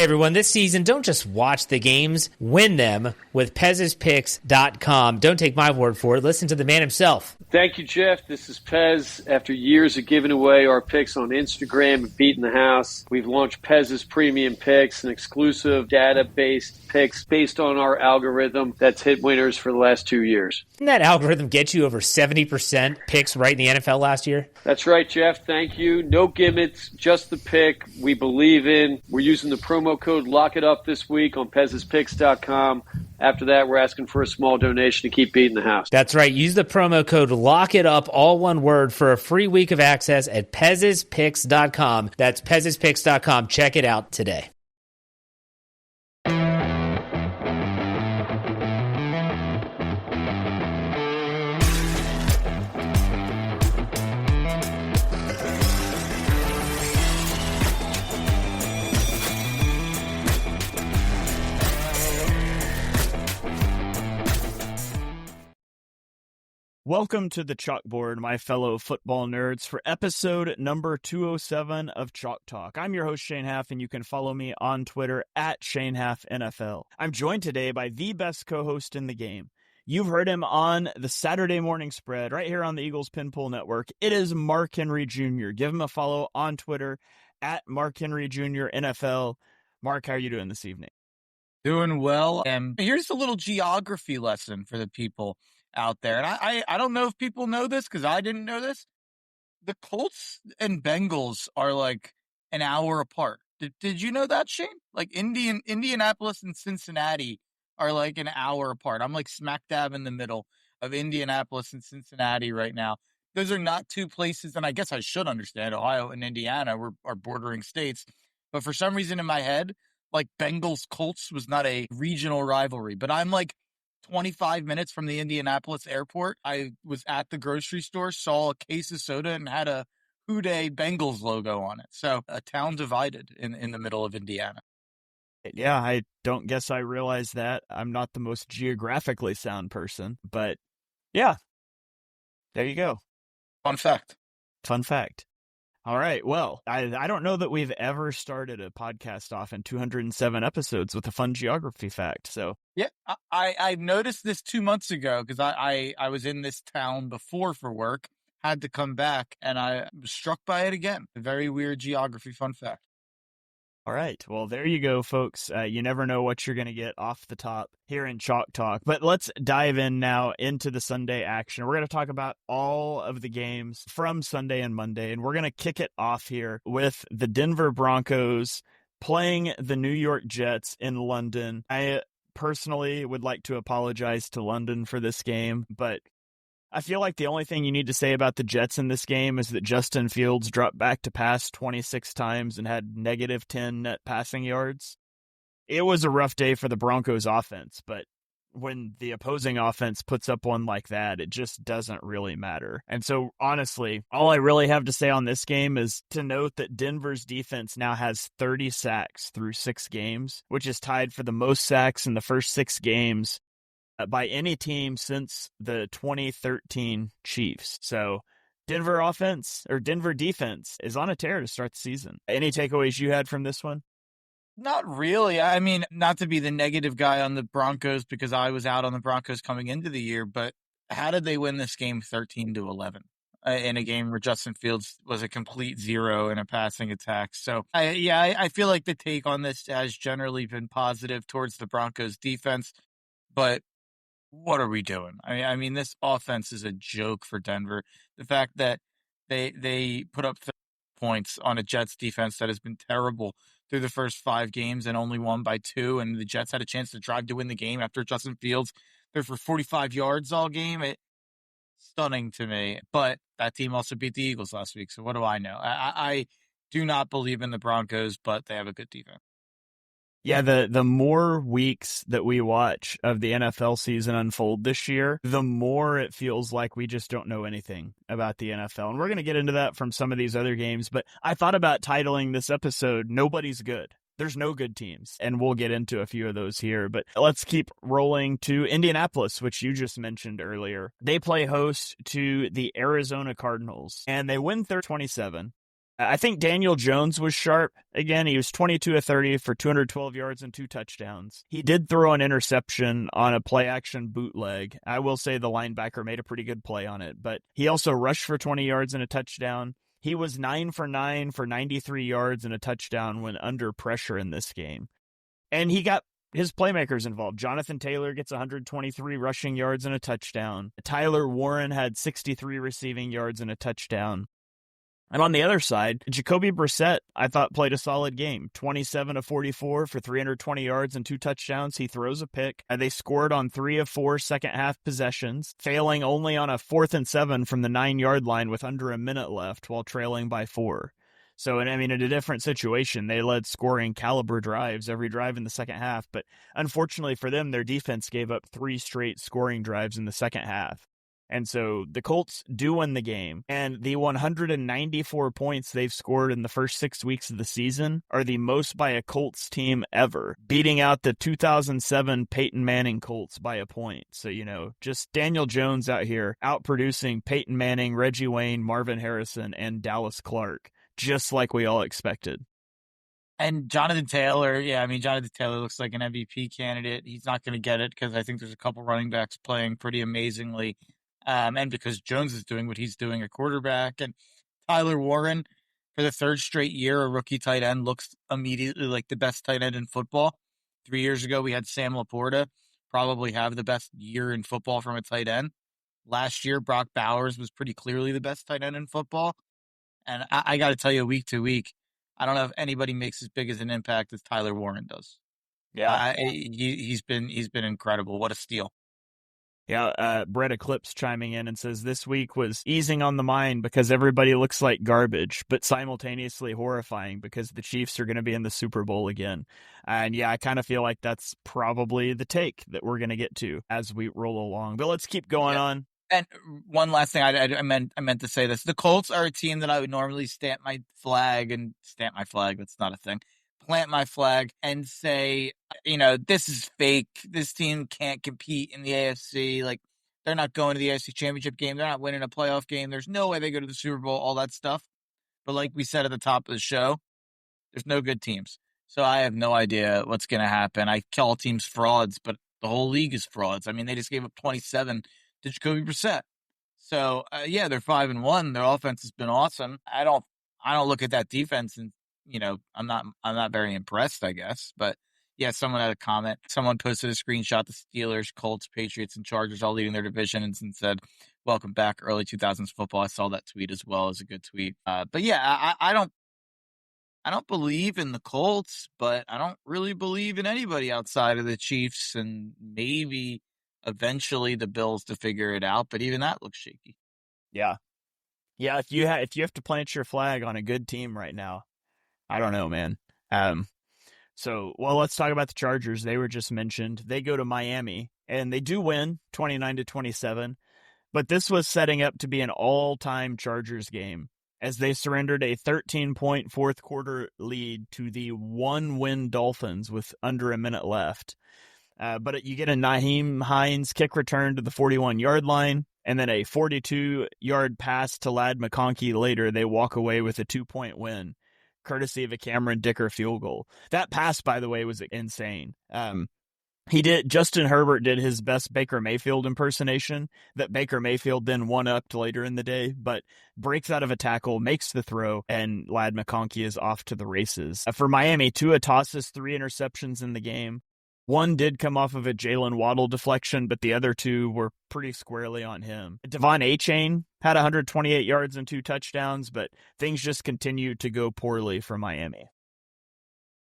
Everyone, this season, don't just watch the games, win them with Pez'sPicks.com. Don't take my word for it. Listen to the man himself. Thank you, Jeff. This is Pez. After years of giving away our picks on Instagram and beating the house, we've launched Pez's Premium Picks, an exclusive data-based picks based on our algorithm that's hit winners for the last 2 years. Didn't that algorithm get you over 70% picks right in the NFL last year? That's right, Jeff. Thank you. No gimmicks, just the pick we believe in. We're using the promo code Lock It Up this week on Pez'sPicks.com. After that, we're asking for a small donation to keep beating the house. That's right. Use the promo code Lock It Up, all one word, for a free week of access at Pez'sPicks.com. That's Pez'sPicks.com. Check it out today. Welcome to the Chalkboard, my fellow football nerds, for episode number 207 of Chalk Talk. I'm your host, Shane Haff, and you can follow me on Twitter at ShaneHaffNFL. I'm joined today by the best co-host in the game. You've heard him on the Saturday morning spread right here on the Eagles Pinpool Network. It is Mark Henry Jr. Give him a follow on Twitter at Mark Henry Jr. NFL. Mark, how are you doing this evening? Doing well. And here's a little geography lesson for the people out there. And I don't know if people know this because I didn't know this. The Colts and Bengals are like an hour apart. Did you know that, Shane? Like Indianapolis and Cincinnati are like an hour apart. I'm like smack dab in the middle of Indianapolis and Cincinnati right now. Those are not two places, and I guess I should understand Ohio and Indiana are bordering states. But for some reason in my head, like Bengals Colts was not a regional rivalry. But I'm like 25 minutes from the Indianapolis airport. I was at the grocery store, saw a case of soda, and had a Houday Bengals logo on it. So a town divided in the middle of Indiana. Yeah, I don't guess I realized that. I'm not the most geographically sound person, but yeah, there you go. Fun fact. Fun fact. All right. Well, I don't know that we've ever started a podcast off in 207 episodes with a fun geography fact. So yeah, I noticed this 2 months ago because I was in this town before for work, had to come back, and I was struck by it again. A very weird geography fun fact. All right. Well, there you go, folks. You never know what you're going to get off the top here in Chalk Talk. But let's dive in now into the Sunday action. We're going to talk about all of the games from Sunday and Monday, and we're going to kick it off here with the Denver Broncos playing the New York Jets in London. I personally would like to apologize to London for this game, but I feel like the only thing you need to say about the Jets in this game is that Justin Fields dropped back to pass 26 times and had negative 10 net passing yards. It was a rough day for the Broncos offense, but when the opposing offense puts up one like that, it just doesn't really matter. And so, honestly, all I really have to say on this game is to note that Denver's defense now has 30 sacks through 6 games, which is tied for the most sacks in the first 6 games by any team since the 2013 Chiefs. So Denver defense is on a tear to start the season. Any takeaways you had from this one? Not really. I mean, not to be the negative guy on the Broncos because I was out on the Broncos coming into the year, but how did they win this game 13-11 in a game where Justin Fields was a complete zero in a passing attack? So I feel like the take on this has generally been positive towards the Broncos defense, but what are we doing? I mean, this offense is a joke for Denver. The fact that they put up 30 points on a Jets defense that has been terrible through the first 5 games and only won by 2, and the Jets had a chance to drive to win the game after Justin Fields threw for 45 yards all game. It's stunning to me. But that team also beat the Eagles last week, so what do I know? I do not believe in the Broncos, but they have a good defense. Yeah, the more weeks that we watch of the NFL season unfold this year, the more it feels like we just don't know anything about the NFL. And we're going to get into that from some of these other games, but I thought about titling this episode, Nobody's Good. There's no good teams, and we'll get into a few of those here. But let's keep rolling to Indianapolis, which you just mentioned earlier. They play host to the Arizona Cardinals, and they win 30-27. I think Daniel Jones was sharp. Again, he was 22 of 30 for 212 yards and 2 touchdowns. He did throw an interception on a play-action bootleg. I will say the linebacker made a pretty good play on it, but he also rushed for 20 yards and a touchdown. He was 9 for 9 for 93 yards and a touchdown when under pressure in this game. And he got his playmakers involved. Jonathan Taylor gets 123 rushing yards and a touchdown. Tyler Warren had 63 receiving yards and a touchdown. And on the other side, Jacoby Brissett, I thought, played a solid game. 27 of 44 for 320 yards and 2 touchdowns. He throws a pick. They scored on 3 of 4 second-half possessions, failing only on a 4th and 7 from the 9-yard line with under a minute left while trailing by 4. So, in a different situation, they led scoring caliber drives every drive in the second half. But unfortunately for them, their defense gave up 3 straight scoring drives in the second half. And so the Colts do win the game, and the 194 points they've scored in the first 6 weeks of the season are the most by a Colts team ever, beating out the 2007 Peyton Manning Colts by a point. So, just Daniel Jones out here outproducing Peyton Manning, Reggie Wayne, Marvin Harrison, and Dallas Clark, just like we all expected. And Jonathan Taylor, Jonathan Taylor looks like an MVP candidate. He's not going to get it because I think there's a couple running backs playing pretty amazingly. And because Jones is doing what he's doing at quarterback. And Tyler Warren, for the 3rd straight year, a rookie tight end, looks immediately like the best tight end in football. 3 years ago, we had Sam Laporta probably have the best year in football from a tight end. Last year, Brock Bowers was pretty clearly the best tight end in football. And I got to tell you, week to week, I don't know if anybody makes as big as an impact as Tyler Warren does. Yeah, he's been incredible. What a steal. Yeah, Brett Eclipse chiming in and says this week was easing on the mind because everybody looks like garbage, but simultaneously horrifying because the Chiefs are going to be in the Super Bowl again. And yeah, I kind of feel like that's probably the take that we're going to get to as we roll along. But let's keep going on. And one last thing, I meant to say this: the Colts are a team that I would normally plant my flag. That's not a thing. Plant my flag and say, this is fake. This team can't compete in the AFC. Like, they're not going to the AFC Championship game. They're not winning a playoff game. There's no way they go to the Super Bowl, all that stuff. But like we said at the top of the show, there's no good teams. So I have no idea what's going to happen. I call teams frauds, but the whole league is frauds. I mean, they just gave up 27 to Jacoby Brissett. So, they're 5-1. Their offense has been awesome. I don't look at that defense and, I'm not very impressed, I guess. But yeah, someone had a comment. Someone posted a screenshot: the Steelers, Colts, Patriots, and Chargers all leading their divisions, and said, "Welcome back, early 2000s football." I saw that tweet as well. As a good tweet. But yeah, I don't believe in the Colts, but I don't really believe in anybody outside of the Chiefs and maybe eventually the Bills to figure it out. But even that looks shaky. Yeah. If you have to plant your flag on a good team right now, I don't know, man. Let's talk about the Chargers. They were just mentioned. They go to Miami, and they do win 29-27. But this was setting up to be an all-time Chargers game, as they surrendered a 13-point fourth-quarter lead to the one-win Dolphins with under a minute left. But you get a Nyheim Hines kick return to the 41-yard line, and then a 42-yard pass to Ladd McConkey later. They walk away with a 2-point win, courtesy of a Cameron Dicker field goal. That pass, by the way, was insane. Justin Herbert did his best Baker Mayfield impersonation that Baker Mayfield then one-upped later in the day, but breaks out of a tackle, makes the throw, and Ladd McConkey is off to the races. For Miami, Tua tosses 3 interceptions in the game. One did come off of a Jalen Waddle deflection, but the other 2 were pretty squarely on him. Devon Achane had 128 yards and 2 touchdowns, but things just continued to go poorly for Miami.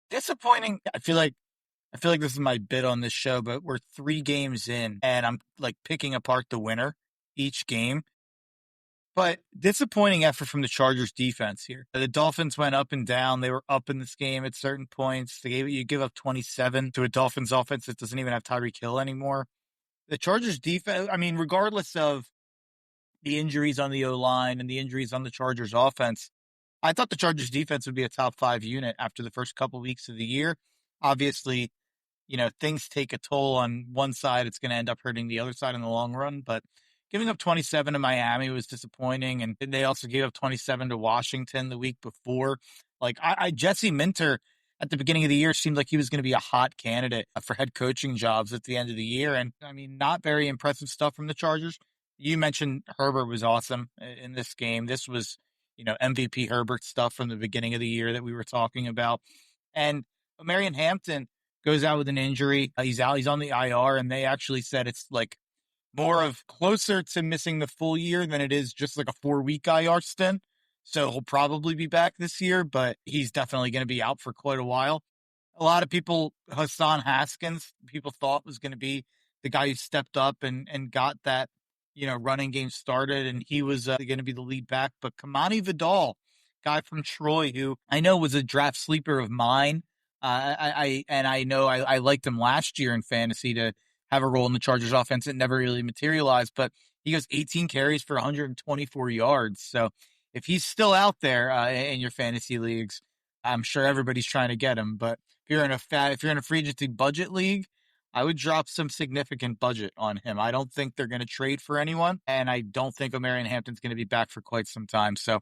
Disappointing. I feel like this is my bit on this show, but we're 3 games in, and I'm like picking apart the winner each game. But disappointing effort from the Chargers defense here. The Dolphins went up and down. They were up in this game at certain points. You give up 27 to a Dolphins offense that doesn't even have Tyreek Hill anymore. The Chargers defense, regardless of the injuries on the O-line and the injuries on the Chargers offense, I thought the Chargers defense would be a top 5 unit after the first couple weeks of the year. Obviously, things take a toll on one side. It's going to end up hurting the other side in the long run. But Giving up 27 to Miami was disappointing, and they also gave up 27 to Washington the week before. Like, Jesse Minter at the beginning of the year seemed like he was going to be a hot candidate for head coaching jobs at the end of the year. And I mean, not very impressive stuff from the Chargers. You mentioned Herbert was awesome in this game. This was, MVP Herbert stuff from the beginning of the year that we were talking about. And Marion Hampton goes out with an injury. He's out. He's on the IR, and they actually said it's like more of closer to missing the full year than it is just like a 4-week IR stint. So he'll probably be back this year, but he's definitely going to be out for quite a while. A lot of people, Hassan Haskins, people thought was going to be the guy who stepped up and got that, running game started, and he was going to be the lead back. But Kamani Vidal, guy from Troy, who I know was a draft sleeper of mine, I know I liked him last year in fantasy to have a role in the Chargers offense. It never really materialized, but he goes 18 carries for 124 yards. So if he's still out there in your fantasy leagues, I'm sure everybody's trying to get him. But if you're in a free agency budget league, I would drop some significant budget on him. I don't think they're going to trade for anyone, and I don't think Marion Hampton's going to be back for quite some time. So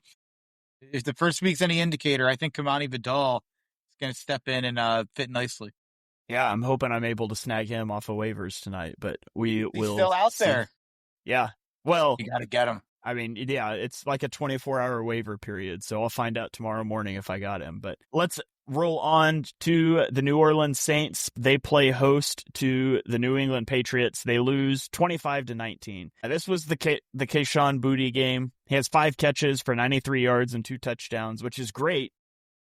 if the first week's any indicator, I think Kamani Vidal is going to step in and fit nicely. Yeah, I'm hoping I'm able to snag him off of waivers tonight, but we He's will still out see. there. Yeah. Well, You got to get him. I mean, yeah, it's like a 24-hour waiver period, so I'll find out tomorrow morning if I got him. But let's roll on to the New Orleans Saints. They play host to the New England Patriots. They lose 25-19. This was the Kayshon Boutte game. He has 5 catches for 93 yards and 2 touchdowns, which is great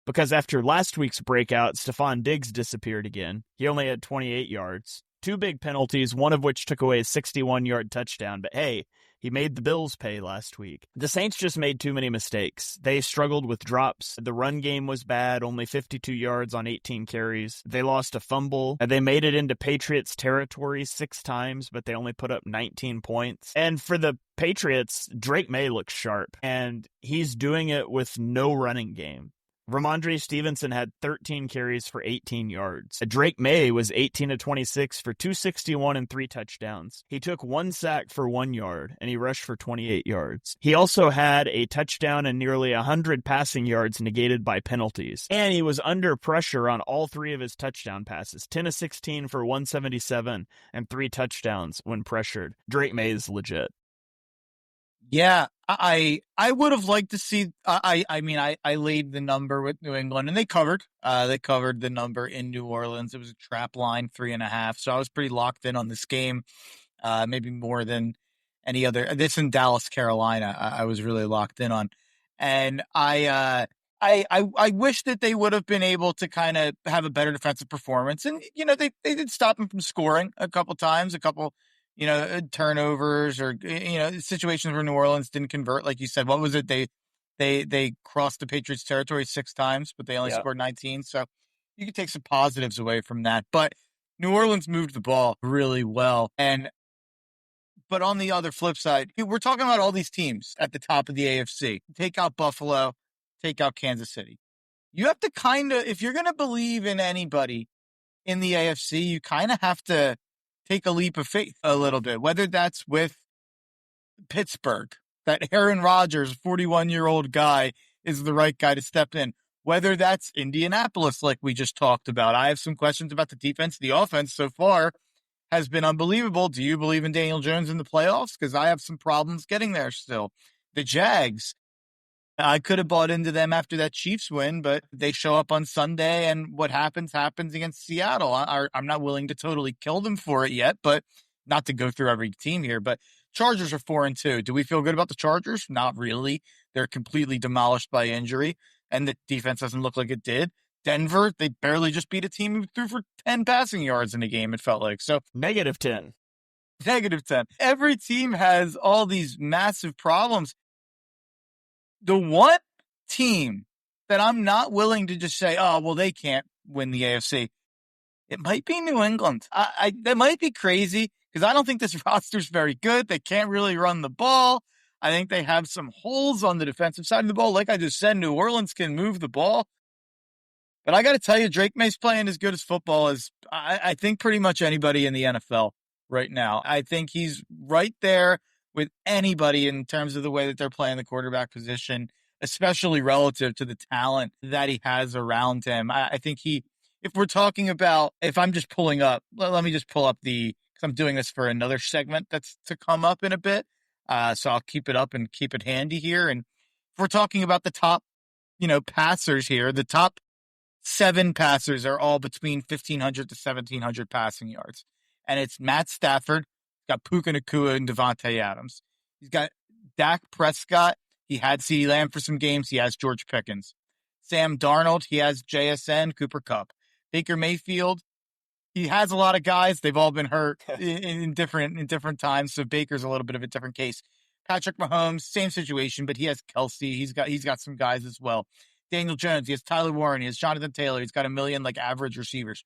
because after last week's breakout, Stephon Diggs disappeared again. He only had 28 yards. 2 big penalties, one of which took away a 61-yard touchdown. But hey, he made the Bills pay last week. The Saints just made too many mistakes. They struggled with drops. The run game was bad, only 52 yards on 18 carries. They lost a fumble. They made it into Patriots territory 6 times, but they only put up 19 points. And for the Patriots, Drake May looks sharp, and he's doing it with no running game. Ramondre Stevenson had 13 carries for 18 yards. Drake May was 18-26 for 261 and 3 touchdowns. He took 1 sack for 1 yard, and he rushed for 28 yards. He also had a touchdown and nearly 100 passing yards negated by penalties. And he was under pressure on all 3 of his touchdown passes, 10-16 for 177 and 3 touchdowns when pressured. Drake May is legit. Yeah, I would have liked to see. I laid the number with New England, and they covered. They covered the number in New Orleans. It was a trap line, 3.5. So I was pretty locked in on this game, maybe more than any other. This in Dallas, Carolina, I was really locked in on, and I wish that they would have been able to kind of have a better defensive performance, and they did stop him from scoring a couple times, turnovers or, situations where New Orleans didn't convert. Like you said, what was it? They crossed the Patriots territory 6 times, but they only scored 19. So you could take some positives away from that, but New Orleans moved the ball really well. But on the other flip side, we're talking about all these teams at the top of the AFC. Take out Buffalo, take out Kansas City. You have to if you're going to believe in anybody in the AFC, you kind of have to take a leap of faith a little bit, whether that's with Pittsburgh, that Aaron Rodgers, 41-year-old guy, is the right guy to step in, whether that's Indianapolis, like we just talked about. I have some questions about the defense. The offense so far has been unbelievable. Do you believe in Daniel Jones in the playoffs? Because I have some problems getting there still. The Jags, I could have bought into them after that Chiefs win, but they show up on Sunday, and what happens against Seattle. I'm not willing to totally kill them for it yet, but not to go through every team here. But Chargers are 4-2. Do we feel good about the Chargers? Not really. They're completely demolished by injury, and the defense doesn't look like it did. Denver, they barely just beat a team who threw for 10 passing yards in a game, it felt like. So -10. -10. Every team has all these massive problems. The one team that I'm not willing to just say, oh, well, they can't win the AFC, it might be New England. That might be crazy because I don't think this roster's very good. They can't really run the ball. I think they have some holes on the defensive side of the ball. Like I just said, New Orleans can move the ball. But I got to tell you, Drake May's playing as good as football as I think pretty much anybody in the NFL right now. I think he's right there with anybody in terms of the way that they're playing the quarterback position, especially relative to the talent that he has around him. I think if we're talking about, if I'm just pulling up, let me just pull up because I'm doing this for another segment that's to come up in a bit. So I'll keep it up and keep it handy here. And if we're talking about the top, passers here, the top 7 passers are all between 1,500 to 1,700 passing yards. And it's Matt Stafford, he's got Puka Nacua and Devontae Adams. He's got Dak Prescott. He had CeeDee Lamb for some games. He has George Pickens. Sam Darnold, he has JSN, Cooper Kupp. Baker Mayfield, he has a lot of guys. They've all been hurt in different times. So Baker's a little bit of a different case. Patrick Mahomes, same situation, but he has Kelsey. He's got some guys as well. Daniel Jones, he has Tyler Warren, he has Jonathan Taylor. He's got a million average receivers.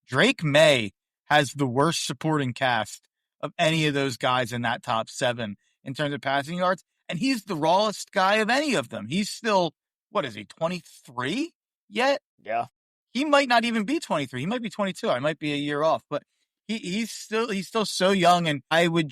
Drake May has the worst supporting cast of any of those guys in that top 7 in terms of passing yards. And he's the rawest guy of any of them. He's still, 23 yet? Yeah. He might not even be 23. He might be 22. I might be a year off, but he's still so young. And I would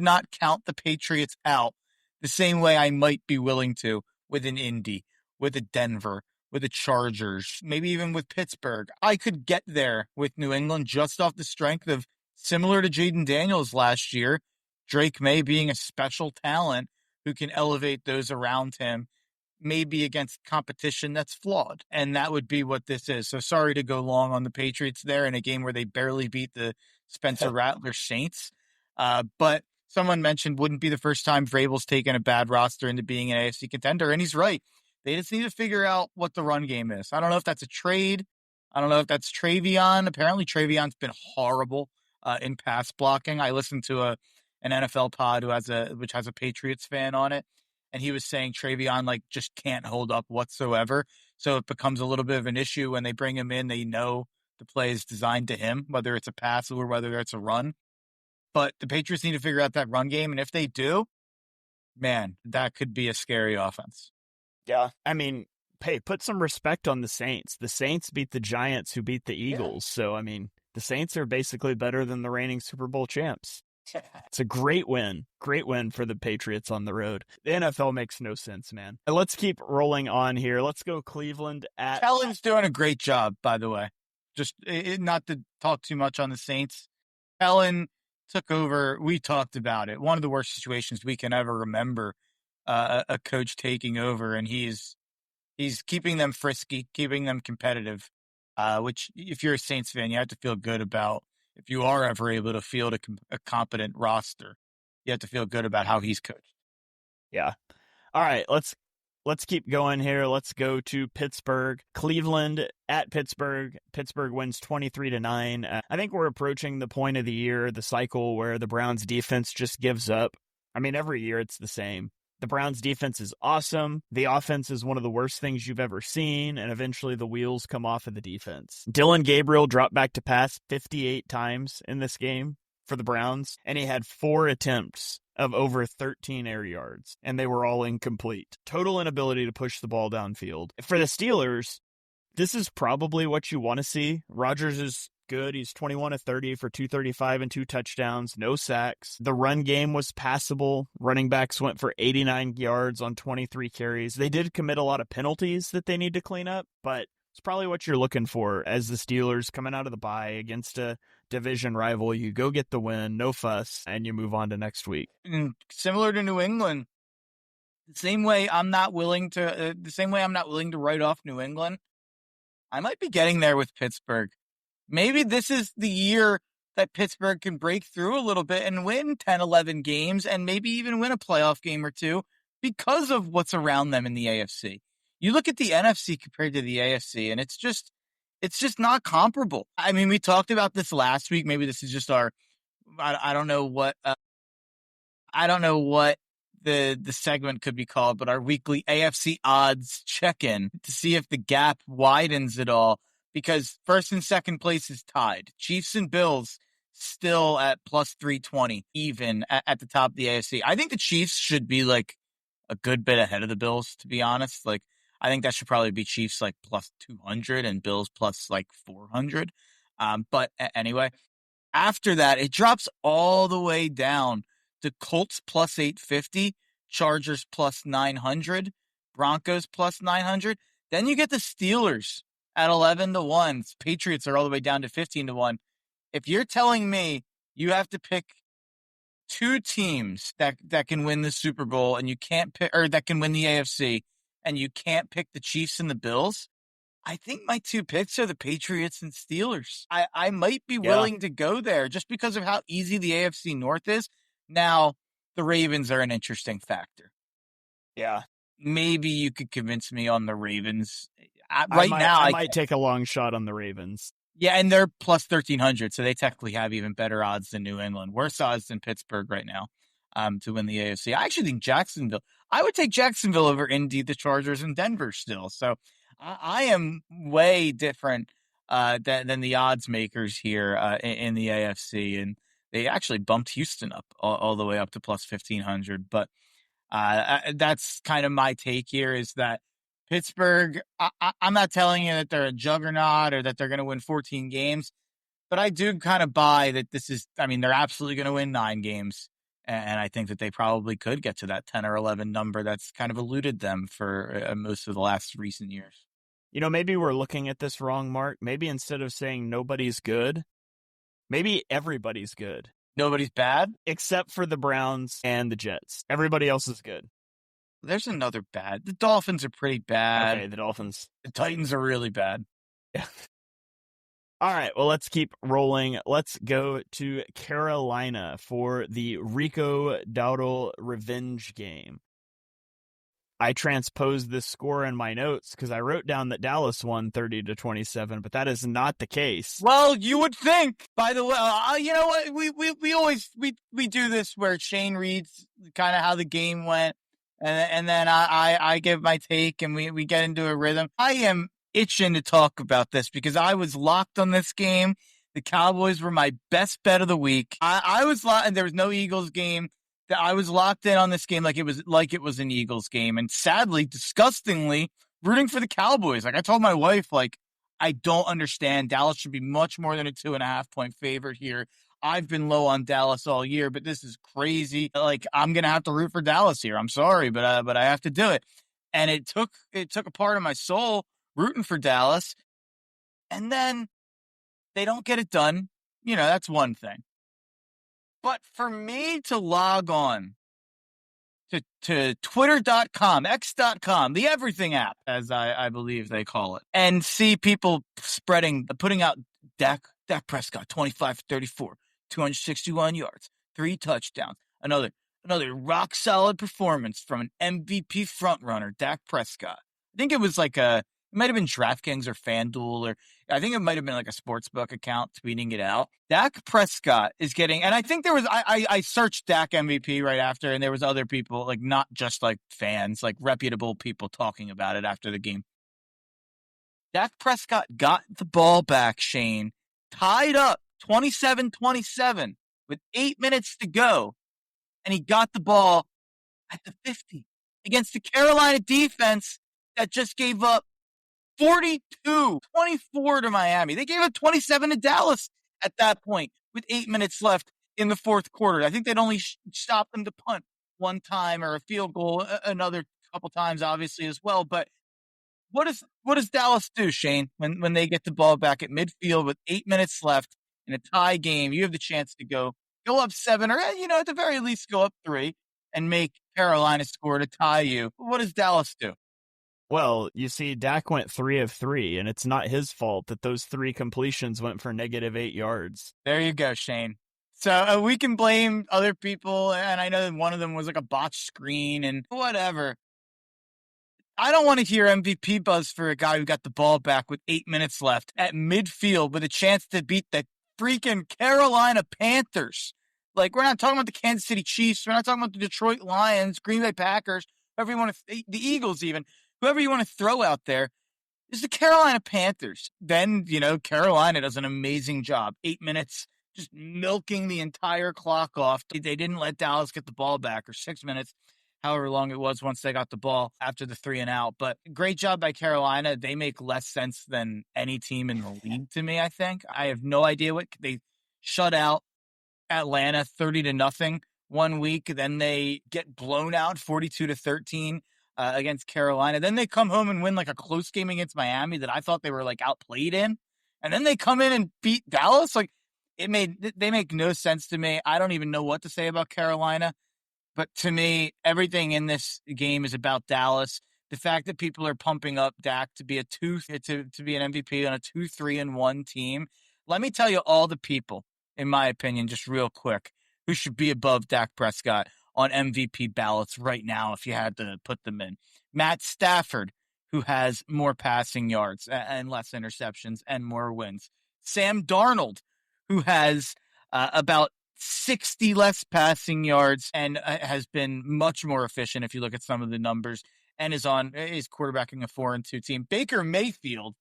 not count the Patriots out the same way I might be willing to with an Indy, with a Denver, with the Chargers, maybe even with Pittsburgh. I could get there with New England just off the strength of, similar to Jaden Daniels last year, Drake May being a special talent who can elevate those around him, maybe against competition that's flawed. And that would be what this is. So sorry to go long on the Patriots there in a game where they barely beat the Spencer Rattler Saints. But someone mentioned wouldn't be the first time Vrabel's taken a bad roster into being an AFC contender. And he's right. They just need to figure out what the run game is. I don't know if that's a trade. I don't know if that's Travion. Apparently Travion's been horrible in pass blocking. I listened to an NFL pod which has a Patriots fan on it. And he was saying Travion just can't hold up whatsoever. So it becomes a little bit of an issue when they bring him in. They know the play is designed to him, whether it's a pass or whether it's a run. But the Patriots need to figure out that run game. And if they do, man, that could be a scary offense. Yeah. I mean, hey, put some respect on the Saints. The Saints beat the Giants who beat the Eagles. Yeah. So, I mean, the Saints are basically better than the reigning Super Bowl champs. It's a great win for the Patriots on the road. The NFL makes no sense, man. Let's keep rolling on here. Let's go Cleveland at... Kellen's doing a great job, by the way. Just not to talk too much on the Saints. Kellen took over. We talked about it. One of the worst situations we can ever remember a coach taking over, and he's keeping them frisky, keeping them competitive, which if you're a Saints fan, you have to feel good about. If you are ever able to field a competent roster, you have to feel good about how he's coached. Yeah. All right, let's keep going here. Let's go to Pittsburgh. Cleveland at Pittsburgh. Pittsburgh wins 23-9. I think we're approaching the point of the year, the cycle where the Browns defense just gives up. I mean, every year it's the same. The Browns defense is awesome. The offense is one of the worst things you've ever seen, and eventually the wheels come off of the defense. Dylan Gabriel dropped back to pass 58 times in this game for the Browns, and he had 4 attempts of over 13 air yards, and they were all incomplete. Total inability to push the ball downfield. For the Steelers, this is probably what you want to see. Rodgers is good. He's 21 of 30 for 235 and 2 touchdowns, no sacks. The run game was passable. Running backs went for 89 yards on 23 carries. They did commit a lot of penalties that they need to clean up, but it's probably what you're looking for as the Steelers coming out of the bye against a division rival. You go get the win, no fuss, and you move on to next week. And similar to New England, the same way I'm not willing to write off New England, I might be getting there with Pittsburgh. Maybe this is the year that Pittsburgh can break through a little bit and win 10, 11 games and maybe even win a playoff game or two because of what's around them in the AFC. You look at the NFC compared to the AFC, and it's just not comparable. I mean, we talked about this last week. Maybe this is just I don't know what the segment could be called, but our weekly AFC odds check-in to see if the gap widens at all. Because first and second place is tied. Chiefs and Bills still at plus 320, even at the top of the AFC. I think the Chiefs should be a good bit ahead of the Bills, to be honest. I think that should probably be Chiefs plus 200 and Bills plus 400. But anyway, after that, it drops all the way down the Colts plus 850, Chargers plus 900, Broncos plus 900. Then you get the Steelers at 11-1. Patriots are all the way down to 15-1. If you're telling me you have to pick two teams that can win the Super Bowl and you can't pick, or that can win the AFC, and you can't pick the Chiefs and the Bills, I think my two picks are the Patriots and Steelers. I might be willing to go there just because of how easy the AFC North is. Now, the Ravens are an interesting factor. Yeah. Maybe you could convince me on the Ravens. I might take a long shot on the Ravens. Yeah, and they're plus 1,300, so they technically have even better odds than New England. Worse odds than Pittsburgh right now to win the AFC. I actually think I would take Jacksonville over Indy, the Chargers, and Denver still. So I am way different than the odds makers here in the AFC, and they actually bumped Houston up all the way up to plus 1,500. But that's kind of my take here is that Pittsburgh, I'm not telling you that they're a juggernaut or that they're going to win 14 games, but I do kind of buy that they're absolutely going to win 9 games. And I think that they probably could get to that 10 or 11 number that's kind of eluded them for most of the last recent years. Maybe we're looking at this wrong, Mark. Maybe instead of saying nobody's good, maybe everybody's good. Nobody's bad? Except for the Browns and the Jets. Everybody else is good. There's another bad. The Dolphins are pretty bad. Okay, the Dolphins. The Titans are really bad. Yeah. All right, well, let's keep rolling. Let's go to Carolina for the Rico Dowdle revenge game. I transposed this score in my notes because I wrote down that Dallas won 30-27, but that is not the case. Well, you would think. By the way, you know what? We always do this where Shane reads kind of how the game went, and then I give my take, and we get into a rhythm. I am itching to talk about this because I was locked on this game. The Cowboys were my best bet of the week. I was locked, and there was no Eagles game. That I was locked in on this game like it was an Eagles game, and sadly, disgustingly, rooting for the Cowboys. Like I told my wife, I don't understand. Dallas should be much more than a 2.5 point favorite here. I've been low on Dallas all year, but this is crazy. I'm gonna have to root for Dallas here. I'm sorry, but I have to do it. And it took a part of my soul rooting for Dallas, and then they don't get it done. That's one thing. But for me to log on to Twitter.com, X.com, the everything app, as I believe they call it, and see people putting out Dak Prescott, 25-34, 261 yards, 3 touchdowns, another rock-solid performance from an MVP frontrunner, Dak Prescott. I think it was it might have been DraftKings or FanDuel, or I think it might have been like a sportsbook account tweeting it out. Dak Prescott is getting, and I think there was, I searched Dak MVP right after, and there was other people, not just fans, reputable people talking about it after the game. Dak Prescott got the ball back, Shane, tied up 27-27 with 8 minutes to go, and he got the ball at the 50 against the Carolina defense that just gave up 42-24 to Miami. They gave up 27 to Dallas at that point with 8 minutes left in the fourth quarter. I think they'd only stopped them to punt one time or a field goal another couple times, obviously, as well. But what does Dallas do, Shane, when they get the ball back at midfield with 8 minutes left in a tie game? You have the chance to go up 7 or, at the very least go up 3 and make Carolina score to tie you. What does Dallas do? Well, you see, Dak went 3 of 3, and it's not his fault that those 3 completions went for -8 yards. There you go, Shane. So we can blame other people, and I know that one of them was a botched screen and whatever. I don't want to hear MVP buzz for a guy who got the ball back with 8 minutes left at midfield with a chance to beat the freaking Carolina Panthers. We're not talking about the Kansas City Chiefs. We're not talking about the Detroit Lions, Green Bay Packers, whoever you want to, the Eagles even. Whoever you want to throw out there is the Carolina Panthers. Then, Carolina does an amazing job. 8 minutes, just milking the entire clock off. They didn't let Dallas get the ball back, or 6 minutes, however long it was once they got the ball after the 3 and out. But great job by Carolina. They make less sense than any team in the league to me, I think. I have no idea what they shut out Atlanta 30-0 one week. Then they get blown out 42-13 against Carolina. Then they come home and win like a close game against Miami that I thought they were like outplayed in. And then they come in and beat Dallas. Like they make no sense to me. I don't even know what to say about Carolina. But to me, everything in this game is about Dallas. The fact that people are pumping up Dak to be to be an MVP on a 2-3-1 team. Let me tell you all the people, in my opinion, just real quick, who should be above Dak Prescott on MVP ballots right now if you had to put them in. Matt Stafford, who has more passing yards and less interceptions and more wins. Sam Darnold, who has about 60 less passing yards and has been much more efficient if you look at some of the numbers, and is quarterbacking a 4-2 team. Baker Mayfield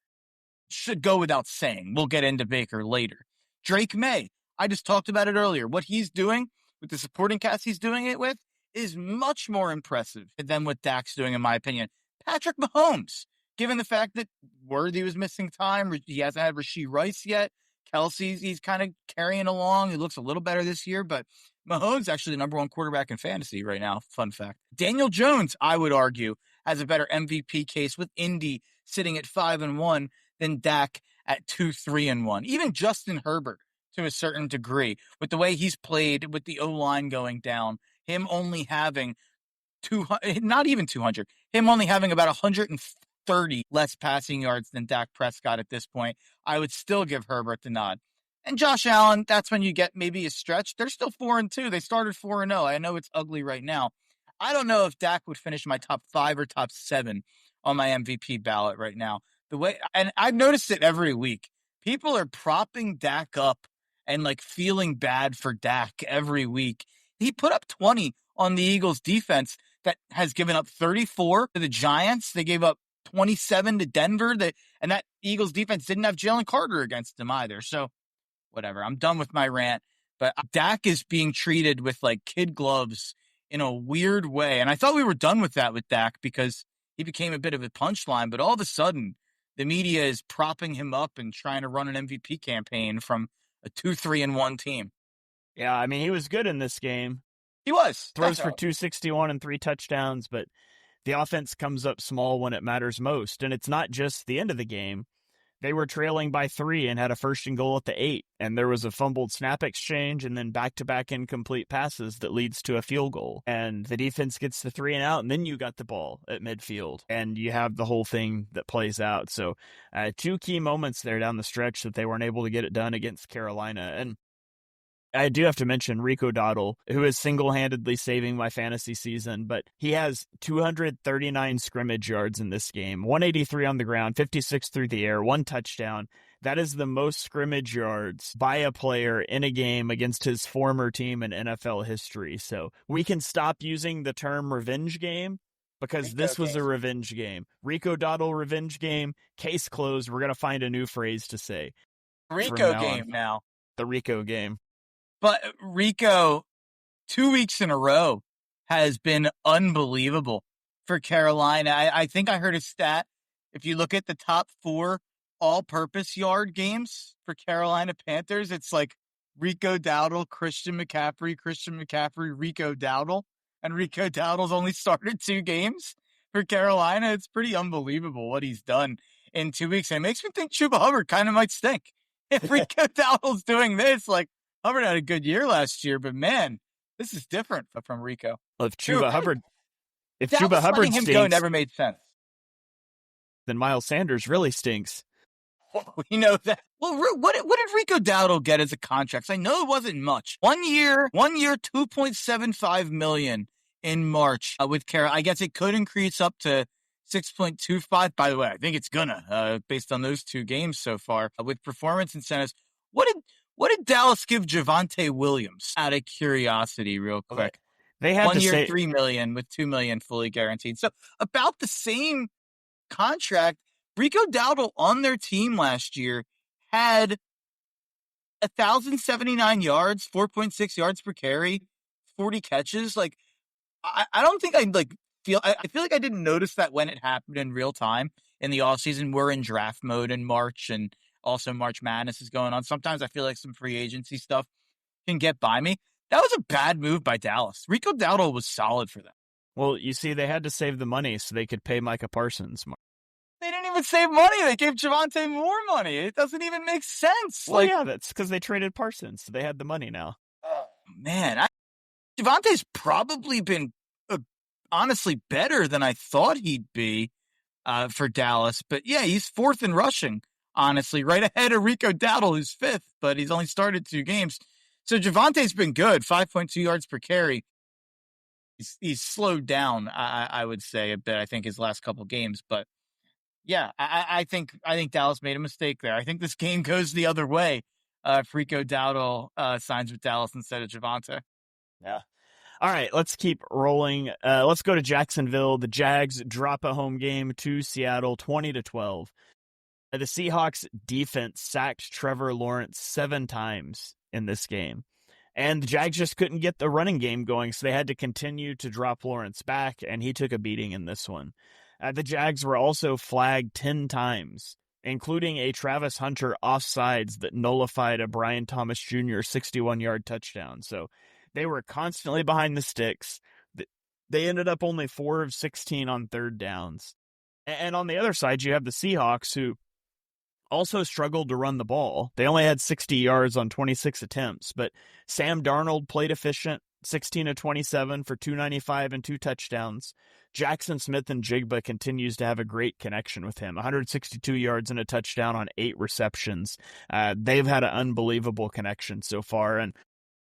should go without saying. We'll get into Baker later. Drake May, I just talked about it earlier. What he's doing with the supporting cast he's doing it with is much more impressive than what Dak's doing, in my opinion. Patrick Mahomes, given the fact that Worthy was missing time, he hasn't had Rashee Rice yet. Kelsey's he's kind of carrying along. He looks a little better this year, but Mahomes actually the number one quarterback in fantasy right now. Fun fact. Daniel Jones, I would argue, has a better MVP case with Indy sitting at 5-1 than Dak at 2-3-1. Even Justin Herbert, to a certain degree, with the way he's played, with the O-line going down, him only having 200, not even 200, him only having about 130 less passing yards than Dak Prescott at this point, I would still give Herbert the nod. And Josh Allen, that's when you get maybe a stretch. They're still 4-2. They started 4-0. I know it's ugly right now. I don't know if Dak would finish my top 5 or top 7 on my MVP ballot right now. And I've noticed it every week. People are propping Dak up and like feeling bad for Dak every week. He put up 20 on the Eagles defense that has given up 34 to the Giants. They gave up 27 to Denver. And that Eagles defense didn't have Jalen Carter against them either. So whatever. I'm done with my rant. But Dak is being treated with like kid gloves in a weird way. And I thought we were done with that with Dak because he became a bit of a punchline. But all of a sudden, the media is propping him up and trying to run an MVP campaign from a 2-3-1 team. Yeah, I mean, he was good in this game. He was. Throws for 261 and 3 touchdowns, but the offense comes up small when it matters most. And it's not just the end of the game. They were trailing by 3 and had a 1st and goal at the 8. And there was a fumbled snap exchange and then back-to-back incomplete passes that leads to a field goal. And the defense gets the 3 and out, and then you got the ball at midfield. And you have the whole thing that plays out. So 2 key moments there down the stretch that they weren't able to get it done against Carolina. And I do have to mention Rico Dowdle, who is single-handedly saving my fantasy season, but he has 239 scrimmage yards in this game, 183 on the ground, 56 through the air, 1 touchdown. That is the most scrimmage yards by a player in a game against his former team in NFL history. So we can stop using the term revenge game because this was a revenge game. Rico Dowdle revenge game, case closed. We're going to find a new phrase to say. Rico game now. The Rico game. But Rico, 2 weeks in a row, has been unbelievable for Carolina. I think I heard a stat. If you look at the top 4 all-purpose yard games for Carolina Panthers, it's like Rico Dowdle, Christian McCaffrey, Rico Dowdle. And Rico Dowdle's only started 2 games for Carolina. It's pretty unbelievable what he's done in 2 weeks. And it makes me think Chuba Hubbard kind of might stink. If Rico Dowdle's doing this, like, Hubbard had a good year last year, but man, this is different from Rico. Well, if Chuba Hubbard stinks, go never made sense. Then Miles Sanders really stinks. We know that. Well, what did Rico Dowdle get as a contract? I know it wasn't much. 1 year, $2.75 million in March with Carol. I guess it could increase up to 6.25. By the way, I think it's gonna, based on those 2 games so far with performance incentives. What did Dallas give Javonte Williams? Out of curiosity, real quick. They had 1 year, $3 million with $2 million fully guaranteed. So about the same contract. Rico Dowdle on their team last year had 1,079 yards, 4.6 yards per carry, 40 catches. Like, I don't think I feel like I didn't notice that when it happened in real time in the offseason. We're in draft mode in March, and also March Madness is going on. Sometimes I feel like some free agency stuff can get by me. That was a bad move by Dallas. Rico Dowdle was solid for them. Well, you see, they had to save the money so they could pay Micah Parsons. They didn't even save money. They gave Javonte more money. It doesn't even make sense. Well, yeah, that's because they traded Parsons. So they had the money now. Oh, man. Javonte's probably been honestly better than I thought he'd be for Dallas. But yeah, he's fourth in rushing, honestly, right ahead of Rico Dowdle, who's fifth, but he's only started 2 games. So Javonte's been good, 5.2 yards per carry. He's slowed down, I would say, a bit, I think, his last couple games. But yeah, I think Dallas made a mistake there. I think this game goes the other way if Rico Dowdle signs with Dallas instead of Javonte. Yeah. All right, let's keep rolling. Let's go to Jacksonville. The Jags drop a home game to Seattle, 20-12. The Seahawks defense sacked Trevor Lawrence 7 times in this game. And the Jags just couldn't get the running game going, so they had to continue to drop Lawrence back, and he took a beating in this one. The Jags were also flagged 10 times, including a Travis Hunter offsides that nullified a Brian Thomas Jr. 61-yard touchdown. So they were constantly behind the sticks. They ended up only 4 of 16 on third downs. And on the other side, you have the Seahawks, who also struggled to run the ball. They only had 60 yards on 26 attempts, but Sam Darnold played efficient, 16 of 27 for 295 and 2 touchdowns. Jackson Smith and Jigba continues to have a great connection with him, 162 yards and a touchdown on 8 receptions. They've had an unbelievable connection so far, and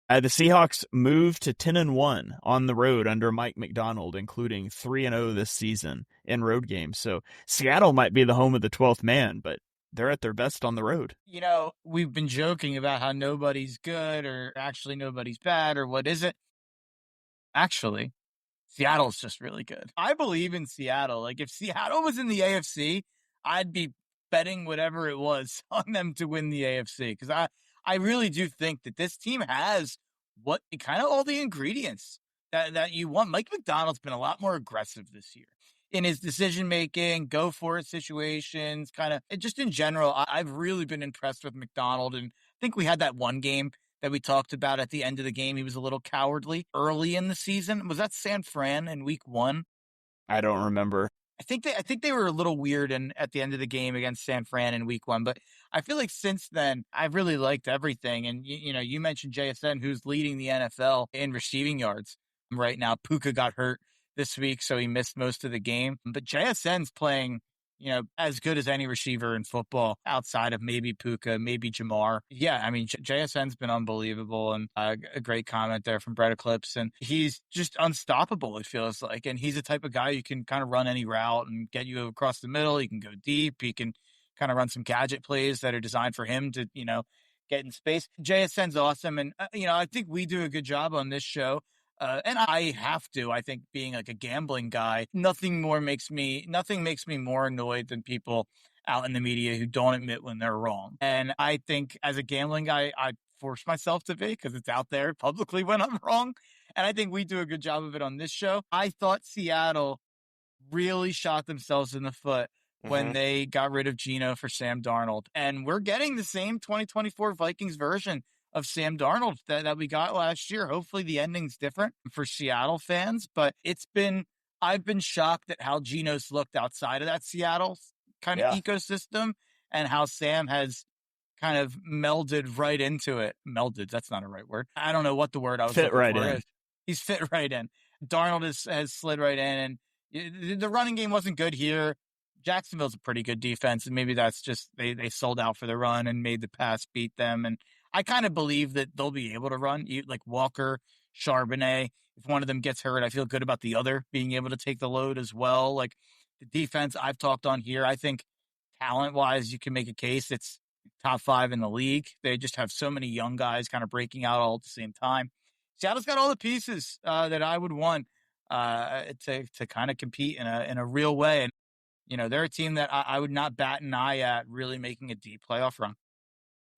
the Seahawks moved to 10-1 on the road under Mike McDonald, including 3-0 this season in road games. So Seattle might be the home of the 12th man, but they're at their best on the road. You know, we've been joking about how nobody's good or actually nobody's bad or what is it. Actually, Seattle's just really good. I believe in Seattle. Like, if Seattle was in the AFC, I'd be betting whatever it was on them to win the AFC, because I really do think that this team has what kind of all the ingredients that you want. Mike McDonald's been a lot more aggressive this year in his decision-making, go-for-it situations, kind of just in general. I've really been impressed with McDonald, and I think we had that one game that we talked about at the end of the game. He was a little cowardly early in the season. Was that San Fran in week 1? I don't remember. I think they were a little weird at the end of the game against San Fran in week 1, but I feel like since then I've really liked everything. And you mentioned JSN, who's leading the NFL in receiving yards right now. Puka got hurt this week, so he missed most of the game. But JSN's playing, as good as any receiver in football outside of maybe Puka, maybe Jamar. Yeah, I mean, JSN's been unbelievable, and a great comment there from Brett Eclipse. And he's just unstoppable, it feels like. And he's the type of guy you can kind of run any route and get you across the middle. He can go deep. He can kind of run some gadget plays that are designed for him to, get in space. JSN's awesome. And, I think we do a good job on this show. And I have to, I think, being like a gambling guy, nothing makes me more annoyed than people out in the media who don't admit when they're wrong. And I think as a gambling guy, I force myself to be, because it's out there publicly when I'm wrong. And I think we do a good job of it on this show. I thought Seattle really shot themselves in the foot when they got rid of Geno for Sam Darnold. And we're getting the same 2024 Vikings version of Sam Darnold that we got last year. Hopefully the ending's different for Seattle fans, but I've been shocked at how Geno's looked outside of that Seattle kind of ecosystem, and how Sam has kind of melded right into it. Melded, that's not a right word. I don't know what the word I was fit right for in. is. He's fit right in. Darnold has slid right in, and the running game wasn't good here. Jacksonville's a pretty good defense, and maybe that's just they sold out for the run and made the pass beat them. And I kind of believe that they'll be able to run. Like Walker, Charbonnet, if one of them gets hurt, I feel good about the other being able to take the load as well. Like the defense I've talked on here, I think talent-wise, you can make a case it's top 5 in the league. They just have so many young guys kind of breaking out all at the same time. Seattle's got all the pieces that I would want to kind of compete in a real way. And, they're a team that I would not bat an eye at really making a deep playoff run.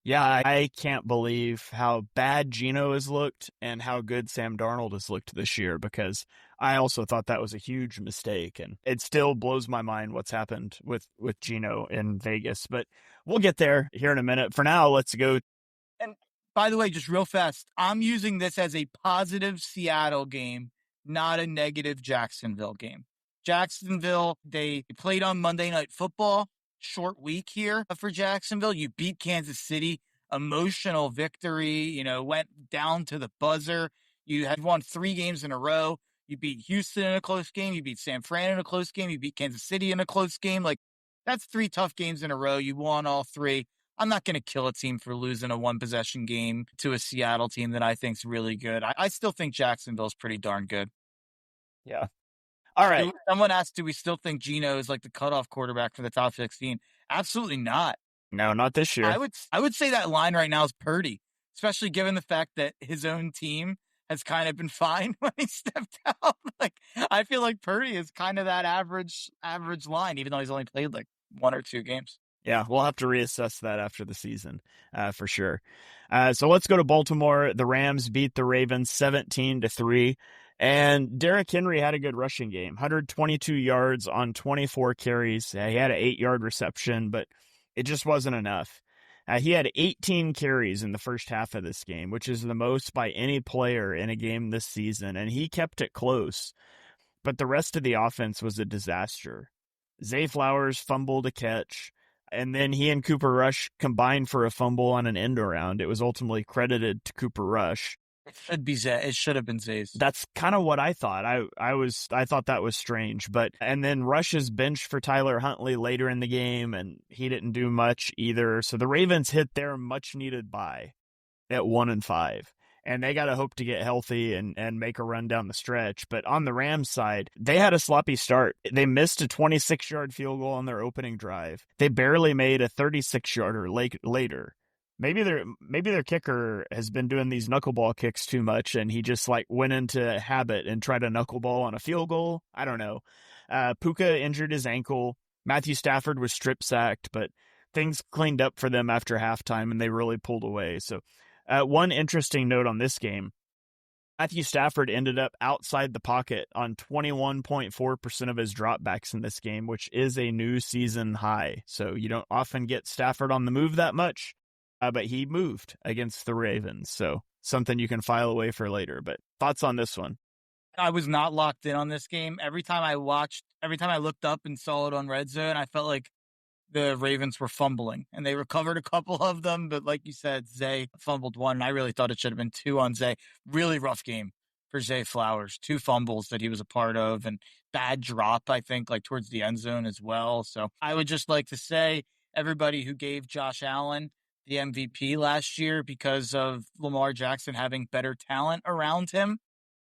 Yeah, I can't believe how bad Geno has looked and how good Sam Darnold has looked this year, because I also thought that was a huge mistake, and it still blows my mind what's happened with Geno in Vegas. But we'll get there here in a minute. For now, let's go. And by the way, just real fast, I'm using this as a positive Seattle game, not a negative Jacksonville game. Jacksonville, they played on Monday Night Football. Short week here for Jacksonville. You beat Kansas City. Emotional victory, went down to the buzzer. You had won 3 games in a row. You beat Houston in a close game. You beat San Fran in a close game. You beat Kansas City in a close game. Like, that's 3 tough games in a row. You won all 3. I'm not going to kill a team for losing a 1-possession game to a Seattle team that I think is really good. I still think Jacksonville's pretty darn good. Yeah. All right. Someone asked, do we still think Geno is like the cutoff quarterback for the top 16? Absolutely not. No, not this year. I would say that line right now is Purdy, especially given the fact that his own team has kind of been fine when he stepped out. Like, I feel like Purdy is kind of that average line, even though he's only played like 1 or 2 games. Yeah, we'll have to reassess that after the season, for sure. So let's go to Baltimore. The Rams beat the Ravens 17-3. And Derrick Henry had a good rushing game, 122 yards on 24 carries. He had an 8-yard reception, but it just wasn't enough. He had 18 carries in the first half of this game, which is the most by any player in a game this season, and he kept it close. But the rest of the offense was a disaster. Zay Flowers fumbled a catch, and then he and Cooper Rush combined for a fumble on an end around. It was ultimately credited to Cooper Rush. It should be Zay. It should have been Zay's. That's kind of what I thought. I thought that was strange. And then Rush is benched for Tyler Huntley later in the game, and he didn't do much either. So the Ravens hit their much needed bye at 1-5. And they got to hope to get healthy and make a run down the stretch. But on the Rams side, they had a sloppy start. They missed a 26-yard field goal on their opening drive. They barely made a 36-yarder later. Maybe their kicker has been doing these knuckleball kicks too much, and he just went into habit and tried a knuckleball on a field goal. I don't know. Puka injured his ankle. Matthew Stafford was strip sacked, but things cleaned up for them after halftime, and they really pulled away. So one interesting note on this game, Matthew Stafford ended up outside the pocket on 21.4% of his dropbacks in this game, which is a new season high. So you don't often get Stafford on the move that much. But he moved against the Ravens, so something you can file away for later. But thoughts on this one? I was not locked in on this game. Every time I looked up and saw it on Red Zone, I felt like the Ravens were fumbling, and they recovered a couple of them. But like you said, Zay fumbled 1, and I really thought it should have been 2 on Zay. Really rough game for Zay Flowers. 2 fumbles that he was a part of, and bad drop, I think, towards the end zone as well. So I would just like to say, everybody who gave Josh Allen the MVP last year because of Lamar Jackson having better talent around him,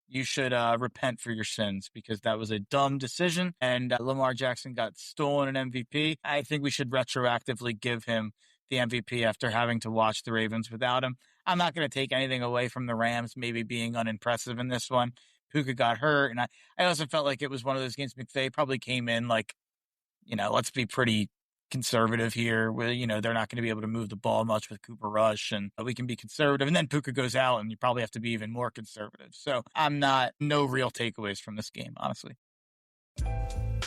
you should repent for your sins, because that was a dumb decision, and Lamar Jackson got stolen an MVP. I think we should retroactively give him the MVP after having to watch the Ravens without him. I'm not going to take anything away from the Rams maybe being unimpressive in this one. Puka got hurt, and I also felt like it was one of those games McVay probably came in let's be pretty conservative here, where they're not going to be able to move the ball much with Cooper Rush, and we can be conservative, and then Puka goes out and you probably have to be even more conservative. So no real takeaways from this game, honestly.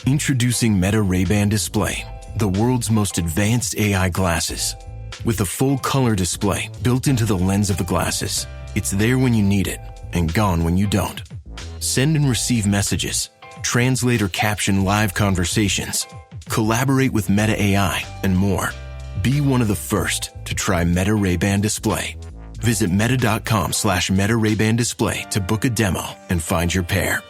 Introducing Meta Ray-Ban Display, the world's most advanced AI glasses. With a full color display built into the lens of the glasses, it's there when you need it and gone when you don't. Send and receive messages, translate or caption live conversations, collaborate with Meta AI, and more. Be one of the first to try Meta Ray-Ban Display. Visit meta.com/Meta Ray-Ban Display to book a demo and find your pair.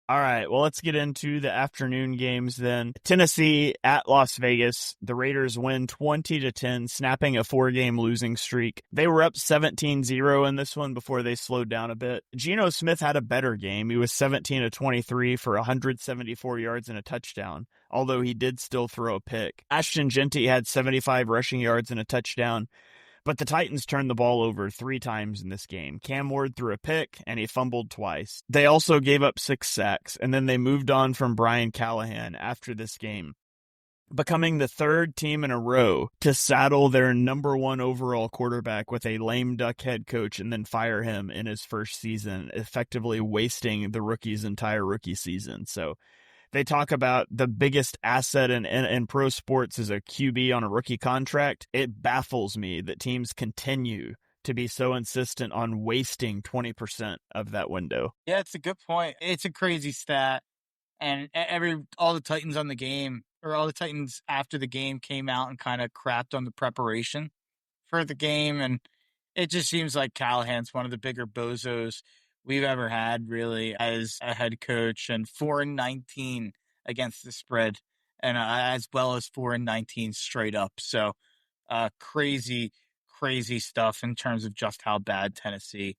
All right, well, let's get into the afternoon games then. Tennessee at Las Vegas. The Raiders win 20-10, snapping a 4-game losing streak. They were up 17-0 in this one before they slowed down a bit. Geno Smith had a better game. He was 17-23 for 174 yards and a touchdown, although he did still throw a pick. Ashton Genty had 75 rushing yards and a touchdown. But the Titans turned the ball over 3 times in this game. Cam Ward threw a pick, and he fumbled twice. They also gave up 6 sacks, and then they moved on from Brian Callahan after this game, becoming the 3rd team in a row to saddle their number 1 overall quarterback with a lame duck head coach and then fire him in his first season, effectively wasting the rookie's entire rookie season. So they talk about the biggest asset in pro sports is a QB on a rookie contract. It baffles me that teams continue to be so insistent on wasting 20% of that window. Yeah, it's a good point. It's a crazy stat. And all the Titans on the game, or all the Titans after the game, came out and kind of crapped on the preparation for the game. And it just seems like Callahan's one of the bigger bozos we've ever had, really, as a head coach. And 4-19 against the spread, and as well as 4-19 straight up. So crazy, crazy stuff in terms of just how bad Tennessee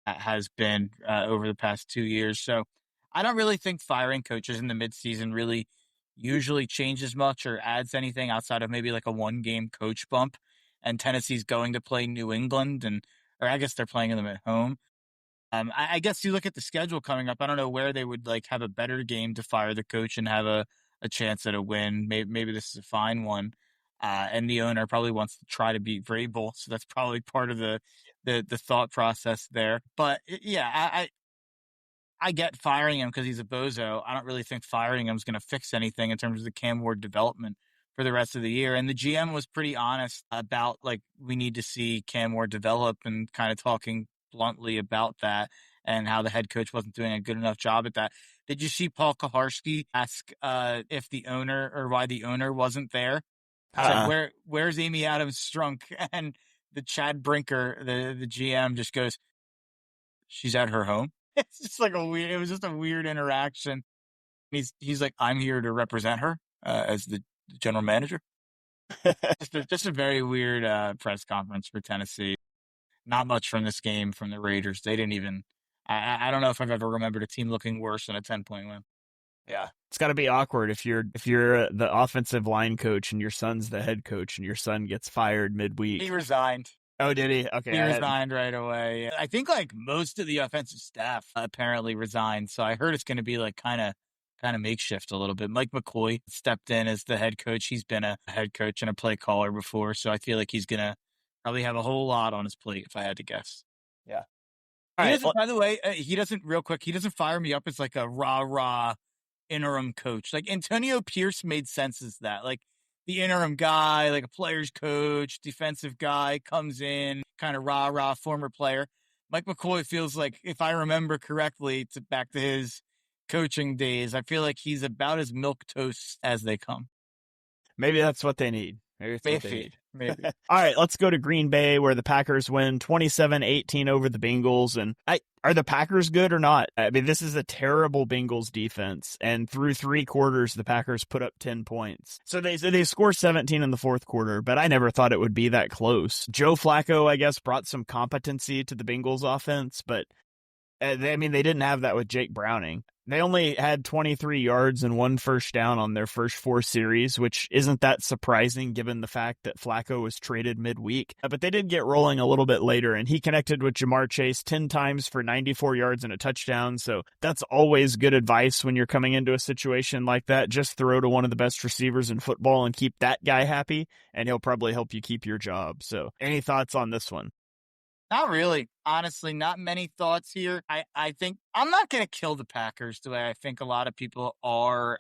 has been over the past 2 years. So I don't really think firing coaches in the midseason really usually changes much or adds anything outside of maybe like a 1-game coach bump. And Tennessee's going to play New England, or I guess they're playing them at home. I guess you look at the schedule coming up. I don't know where they would like have a better game to fire the coach and have a chance at a win. Maybe this is a fine one. And the owner probably wants to try to beat Vrabel, so that's probably part of the thought process there. But yeah, I get firing him because he's a bozo. I don't really think firing him is going to fix anything in terms of the Cam Ward development for the rest of the year. And the GM was pretty honest about, like, we need to see Cam Ward develop, and kind of talking bluntly about that and how the head coach wasn't doing a good enough job at that. Did you see Paul Kaharski ask if the owner, or why the owner wasn't there? Like, where's Amy Adams Strunk? And the Chad Brinker, the GM, just goes, she's at her home. It's just like it was just a weird interaction. He's like, I'm here to represent her as the general manager. just a very weird press conference for Tennessee. Not much from this game from the Raiders. They didn't even. I don't know if I've ever remembered a team looking worse than a 10-point win. Yeah, it's got to be awkward if you're the offensive line coach and your son's the head coach and your son gets fired midweek. He resigned. Oh, did he? Okay. He resigned right away. I think like most of the offensive staff apparently resigned. So I heard it's going to be like kind of makeshift a little bit. Mike McCoy stepped in as the head coach. He's been a head coach and a play caller before. So I feel like he's going to probably have a whole lot on his plate if I had to guess. Yeah. By the way, he doesn't fire me up as like a rah-rah interim coach. Like Antonio Pierce made sense as that. Like, the interim guy, like a player's coach, defensive guy, comes in, kind of rah-rah former player. Mike McCoy feels like, if I remember correctly, back to his coaching days, I feel like he's about as milquetoast as they come. Maybe that's what they need. Maybe. All right, let's go to Green Bay, where the Packers win 27-18 over the Bengals. And are the Packers good or not? I mean, this is a terrible Bengals defense, and through 3 quarters, the Packers put up 10 points. So they score 17 in the fourth quarter, but I never thought it would be that close. Joe Flacco, I guess, brought some competency to the Bengals offense, but they didn't have that with Jake Browning. They only had 23 yards and 1 first down on their first 4 series, which isn't that surprising given the fact that Flacco was traded midweek. But they did get rolling a little bit later, and he connected with Jamar Chase 10 times for 94 yards and a touchdown. So that's always good advice when you're coming into a situation like that. Just throw to one of the best receivers in football and keep that guy happy, and he'll probably help you keep your job. So any thoughts on this one? Not really. Honestly, not many thoughts here. I think I'm not going to kill the Packers the way I think a lot of people are.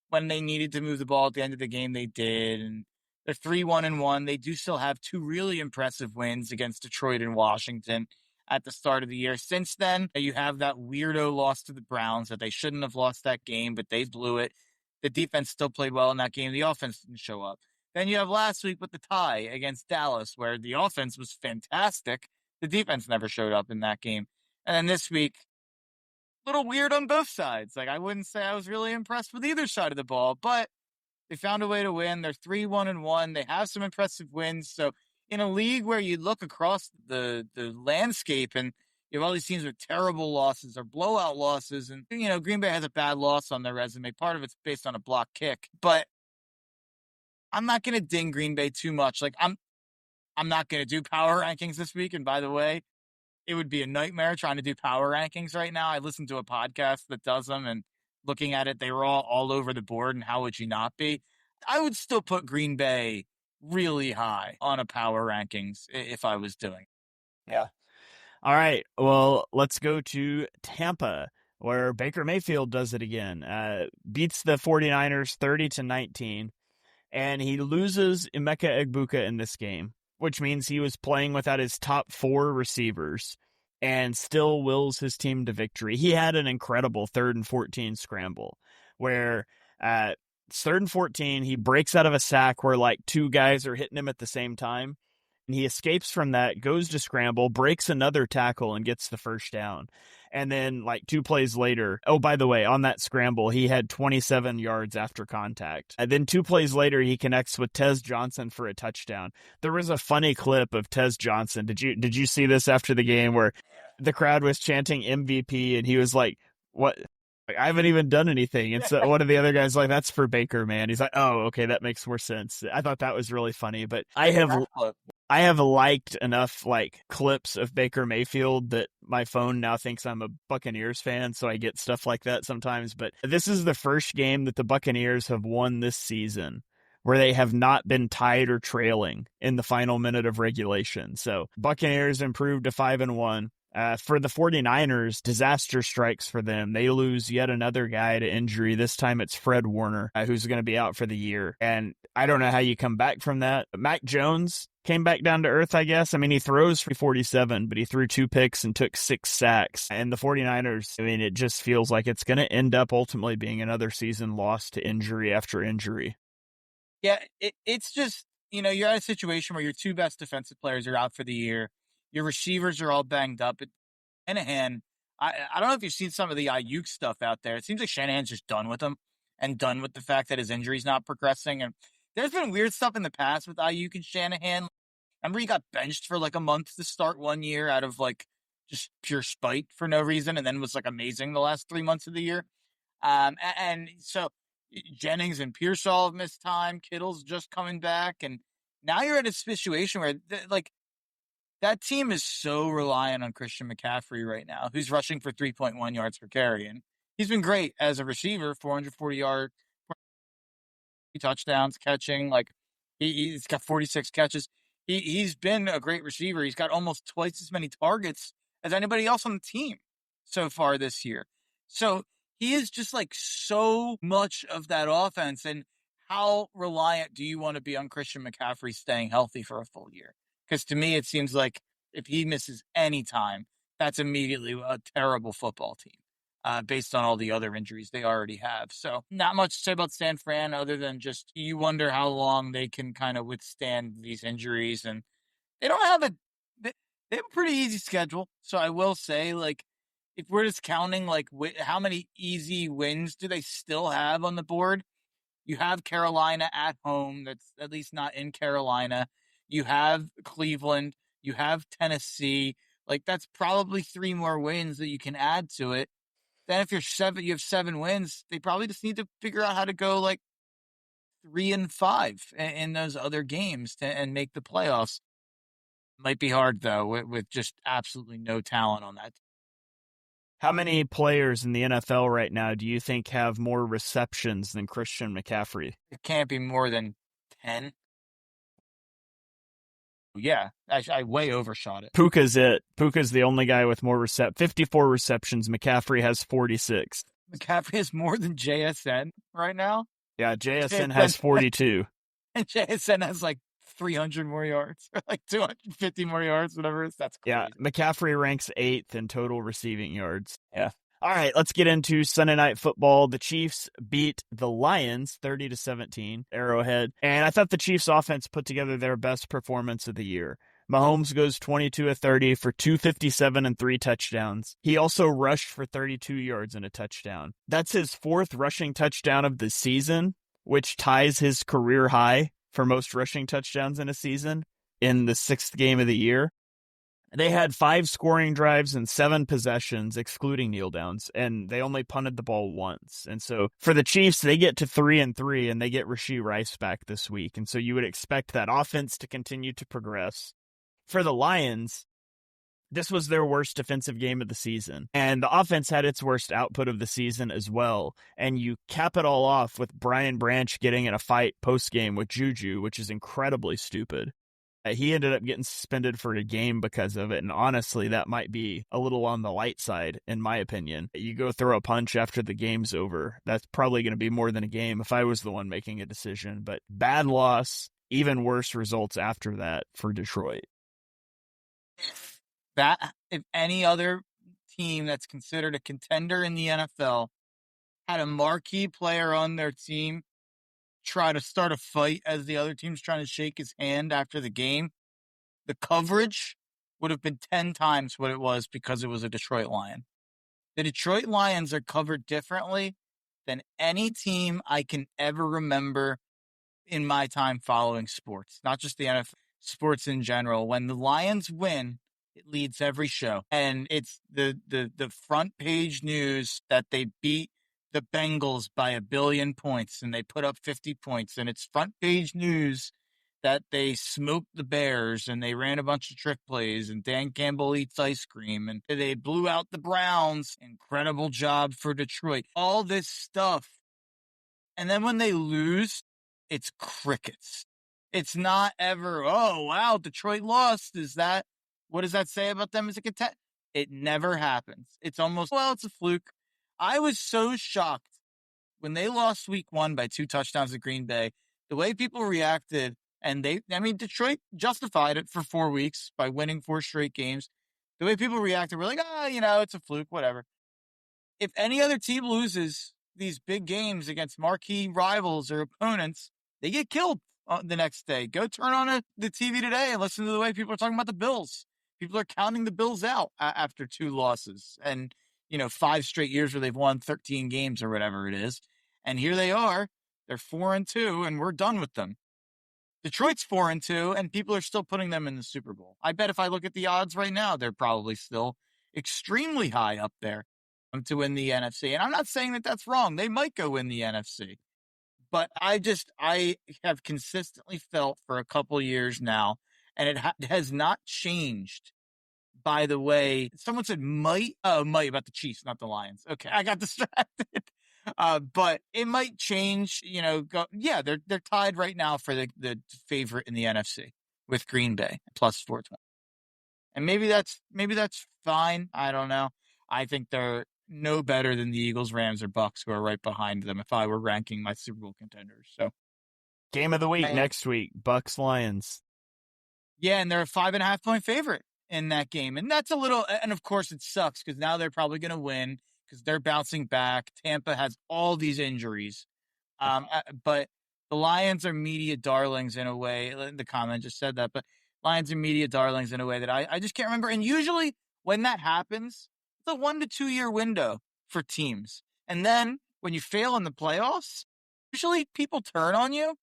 When they needed to move the ball at the end of the game, they did. And they're 3-1-1. They do still have 2 really impressive wins against Detroit and Washington at the start of the year. Since then, you have that weirdo loss to the Browns that they shouldn't have lost that game, but they blew it. The defense still played well in that game. The offense didn't show up. Then you have last week with the tie against Dallas, where the offense was fantastic. The defense never showed up in that game. And then this week, a little weird on both sides. Like, I wouldn't say I was really impressed with either side of the ball, but they found a way to win. They're 3-1-1. They have some impressive wins. So in a league where you look across the landscape and you have all these teams with terrible losses or blowout losses, and, Green Bay has a bad loss on their resume. Part of it's based on a block kick, but I'm not going to ding Green Bay too much. Like, I'm not going to do power rankings this week. And by the way, it would be a nightmare trying to do power rankings right now. I listened to a podcast that does them, and looking at it, they were all over the board. And how would you not be? I would still put Green Bay really high on a power rankings if I was doing it. Yeah. All right. Well, let's go to Tampa, where Baker Mayfield does it again. Beats the 49ers 30-19, and he loses Emeka Egbuka in this game, which means he was playing without his top 4 receivers and still wills his team to victory. He had an incredible 3rd and 14 scramble where it's 3rd and 14, he breaks out of a sack where like 2 guys are hitting him at the same time, and he escapes from that, goes to scramble, breaks another tackle, and gets the first down. And then like 2 plays later, oh, by the way, on that scramble, he had 27 yards after contact. And then 2 plays later, he connects with Tez Johnson for a touchdown. There was a funny clip of Tez Johnson. Did you see this after the game where the crowd was chanting MVP and he was like, what? Like, I haven't even done anything. And so one of the other guys like, that's for Baker, man. He's like, oh, okay, that makes more sense. I thought that was really funny, but I have liked enough like clips of Baker Mayfield that my phone now thinks I'm a Buccaneers fan, so I get stuff like that sometimes. But this is the first game that the Buccaneers have won this season where they have not been tied or trailing in the final minute of regulation. So Buccaneers improved to 5-1. For the 49ers, disaster strikes for them. They lose yet another guy to injury. This time it's Fred Warner, who's going to be out for the year. And I don't know how you come back from that. Mac Jones came back down to earth, I guess. I mean, he throws for 47, but he threw 2 picks and took 6 sacks. And the 49ers, I mean, it just feels like it's going to end up ultimately being another season lost to injury after injury. Yeah, it's just, you're at a situation where your 2 best defensive players are out for the year. Your receivers are all banged up. Shanahan, I don't know if you've seen some of the Ayuk stuff out there. It seems like Shanahan's just done with him and done with the fact that his injury's not progressing. And there's been weird stuff in the past with Ayuk and Shanahan. Remember he got benched for like a month to start one year out of like just pure spite for no reason, and then was like amazing the last 3 months of the year. And so Jennings and Pearsall have missed time. Kittle's just coming back. And now you're at a situation where that team is so reliant on Christian McCaffrey right now, who's rushing for 3.1 yards per carry. And he's been great as a receiver, 440 yards, touchdowns, catching. Like he's got 46 catches. He's been a great receiver. He's got almost twice as many targets as anybody else on the team so far this year. So he is just like so much of that offense. And how reliant do you want to be on Christian McCaffrey staying healthy for a full year? Because to me, it seems like if he misses any time, that's immediately a terrible football team based on all the other injuries they already have. So not much to say about San Fran other than just you wonder how long they can kind of withstand these injuries. And they don't have they have a pretty easy schedule. So I will say, like, if we're just counting, like, how many easy wins do they still have on the board? You have Carolina at home. That's at least not in Carolina. You have Cleveland, you have Tennessee. Like, that's probably 3 more wins that you can add to it. Then if you have 7 wins, they probably just need to figure out how to go like 3-5 in those other games and make the playoffs. Might be hard though with just absolutely no talent on that. How many players in the NFL right now do you think have more receptions than Christian McCaffrey? It can't be more than 10. Yeah, I way overshot it. Puka's it. Puka's the only guy with more 54 receptions. McCaffrey has 46. McCaffrey has more than JSN right now? Yeah, JSN has 42. And JSN has like 300 more yards, or like 250 more yards, whatever it is. That's crazy. Yeah, McCaffrey ranks 8th in total receiving yards. Yeah. All right, let's get into Sunday Night Football. The Chiefs beat the Lions 30-17, Arrowhead. And I thought the Chiefs offense put together their best performance of the year. Mahomes goes 22-30 for 257 and 3 touchdowns. He also rushed for 32 yards and a touchdown. That's his 4th rushing touchdown of the season, which ties his career high for most rushing touchdowns in a season in the 6th game of the year. They had 5 scoring drives and 7 possessions, excluding kneel downs, and they only punted the ball once. And so for the Chiefs, they get to 3-3, and they get Rashee Rice back this week. And so you would expect that offense to continue to progress. For the Lions, this was their worst defensive game of the season, and the offense had its worst output of the season as well. And you cap it all off with Brian Branch getting in a fight post-game with Juju, which is incredibly stupid. He ended up getting suspended for a game because of it, and honestly, that might be a little on the light side, in my opinion. You go throw a punch after the game's over, that's probably going to be more than a game if I was the one making a decision, but bad loss, even worse results after that for Detroit. If any other team that's considered a contender in the NFL had a marquee player on their team try to start a fight as the other team's trying to shake his hand after the game, the coverage would have been 10 times what it was because it was a Detroit Lion. The Detroit Lions are covered differently than any team I can ever remember in my time following sports, not just the NFL, sports in general. When the Lions win, it leads every show. And it's the front page news that they beat the Bengals by 1 billion points and they put up 50 points. And it's front page news that they smoked the Bears and they ran a bunch of trick plays and Dan Campbell eats ice cream and they blew out the Browns. Incredible job for Detroit. All this stuff. And then when they lose, it's crickets. It's not ever, oh, wow, Detroit lost. What does that say about them as a contender? It never happens. It's almost, well, it's a fluke. I was so shocked when they lost week 1 by 2 touchdowns to Green Bay, the way people reacted. And Detroit justified it for 4 weeks by winning 4 straight games. The way people reacted were like, it's a fluke, whatever. If any other team loses these big games against marquee rivals or opponents, they get killed the next day. Go turn on the TV today and listen to the way people are talking about the Bills. People are counting the Bills out after 2 losses and, 5 straight years where they've won 13 games or whatever it is. And here they are. They're 4-2 and we're done with them. Detroit's 4-2 and people are still putting them in the Super Bowl. I bet if I look at the odds right now, they're probably still extremely high up there to win the NFC. And I'm not saying that that's wrong. They might go win the NFC. But I have consistently felt for a couple years now, and it has not changed. By the way, someone said might about the Chiefs, not the Lions. Okay, I got distracted. But it might change, they're tied right now for the favorite in the NFC with Green Bay plus 420. And maybe that's fine. I don't know. I think they're no better than the Eagles, Rams, or Bucks, who are right behind them if I were ranking my Super Bowl contenders. So, game of the week next week, Bucks Lions. Yeah, and they're a 5.5 point favorite in that game. And that's a little, and of course it sucks because now they're probably going to win because they're bouncing back. Tampa has all these injuries. But the Lions are media darlings in a way. The comment just said that, but Lions are media darlings in a way that I just can't remember. And usually when that happens, it's a 1 to 2 year window for teams. And then when you fail in the playoffs, usually people turn on you.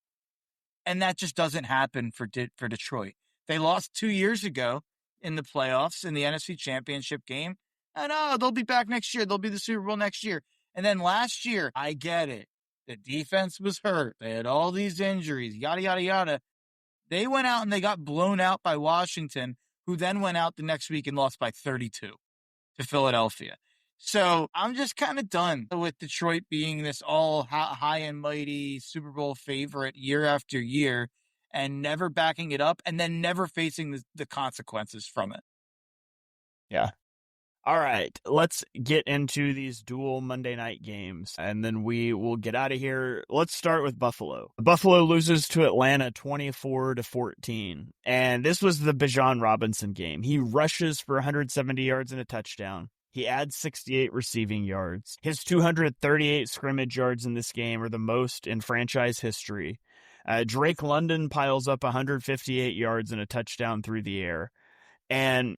And that just doesn't happen for Detroit. They lost 2 years ago in the playoffs in the NFC Championship game. And they'll be back next year. They'll be the Super Bowl next year. And then last year, I get it. The defense was hurt. They had all these injuries, yada, yada, yada. They went out and they got blown out by Washington, who then went out the next week and lost by 32 to Philadelphia. So I'm just kind of done with Detroit being this all high and mighty Super Bowl favorite year after year and never backing it up and then never facing the consequences from it. Yeah. All right, let's get into these dual Monday night games, and then we will get out of here. Let's start with Buffalo. Buffalo loses to Atlanta 24-14, and this was the Bijan Robinson game. He rushes for 170 yards and a touchdown. He adds 68 receiving yards. His 238 scrimmage yards in this game are the most in franchise history. Drake London piles up 158 yards and a touchdown through the air, and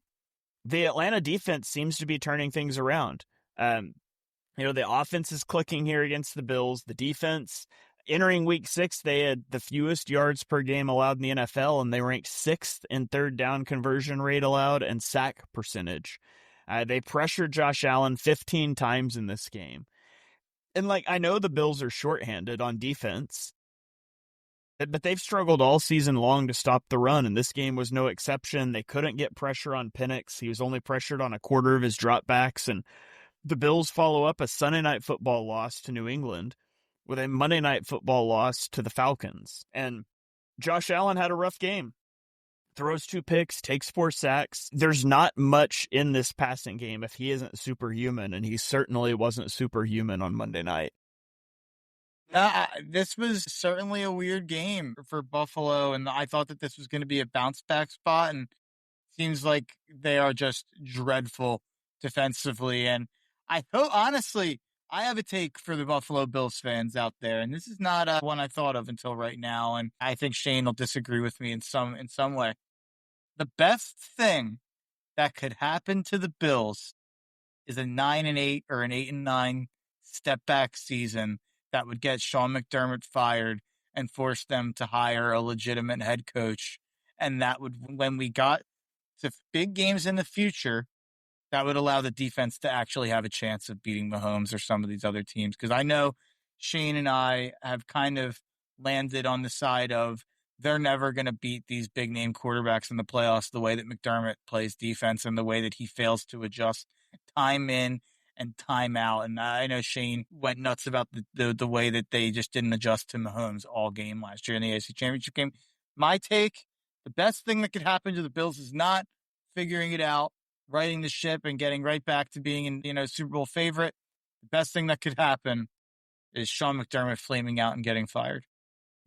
the Atlanta defense seems to be turning things around. The offense is clicking here against the Bills. The defense, entering week 6, they had the fewest yards per game allowed in the NFL, and they ranked 6th in third down conversion rate allowed and sack percentage. They pressured Josh Allen 15 times in this game. And I know the Bills are shorthanded on defense, but they've struggled all season long to stop the run, and this game was no exception. They couldn't get pressure on Penix. He was only pressured on a quarter of his dropbacks, and the Bills follow up a Sunday Night Football loss to New England with a Monday Night Football loss to the Falcons. And Josh Allen had a rough game. throws 2 picks, takes 4 sacks. There's not much in this passing game if he isn't superhuman, and he certainly wasn't superhuman on Monday night. This was certainly a weird game for Buffalo, and I thought that this was going to be a bounce back spot, and seems like they are just dreadful defensively. And I hope, honestly, I have a take for the Buffalo Bills fans out there, and this is not one I thought of until right now, and I think Shane will disagree with me in some way. The best thing that could happen to the Bills is a 9-8 or an 8-9 step back season that would get Sean McDermott fired and force them to hire a legitimate head coach. And that would, when we got to big games in the future, that would allow the defense to actually have a chance of beating Mahomes or some of these other teams. Because I know Shane and I have kind of landed on the side of they're never going to beat these big name quarterbacks in the playoffs the way that McDermott plays defense and the way that he fails to adjust time in and time out. And I know Shane went nuts about the way that they just didn't adjust to Mahomes all game last year in the AFC Championship game. My take, the best thing that could happen to the Bills is not figuring it out, righting the ship, and getting right back to being a Super Bowl favorite. The best thing that could happen is Sean McDermott flaming out and getting fired.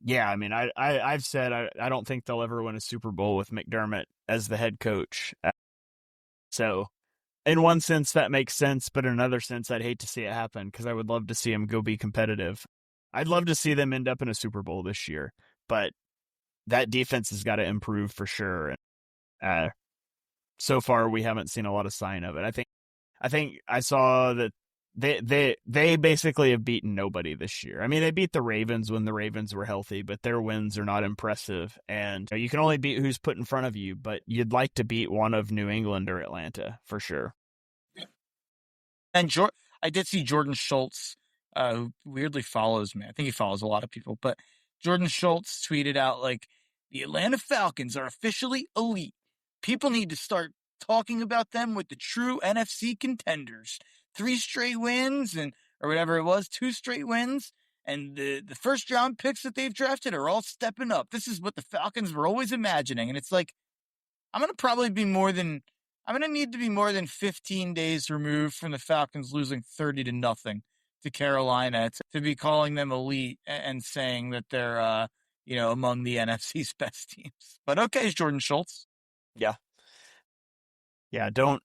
Yeah, I mean, I've said I don't think they'll ever win a Super Bowl with McDermott as the head coach. So, in one sense, that makes sense, but in another sense, I'd hate to see it happen because I would love to see him go be competitive. I'd love to see them end up in a Super Bowl this year, but that defense has got to improve for sure. So far, we haven't seen a lot of sign of it. I think I saw that they basically have beaten nobody this year. I mean, they beat the Ravens when the Ravens were healthy, but their wins are not impressive. And you can only beat who's put in front of you, but you'd like to beat one of New England or Atlanta for sure. And I did see Jordan Schultz, who weirdly follows me. I think he follows a lot of people, but Jordan Schultz tweeted out, like, the Atlanta Falcons are officially elite. People need to start talking about them with the true NFC contenders. 3 straight wins or whatever it was, 2 straight wins. And the first round picks that they've drafted are all stepping up. This is what the Falcons were always imagining. And it's like, I'm going to need to be more than 15 days removed from the Falcons losing 30-0 to Carolina to be calling them elite and saying that they're, among the NFC's best teams. But okay, Jordan Schultz. Yeah. Yeah. Don't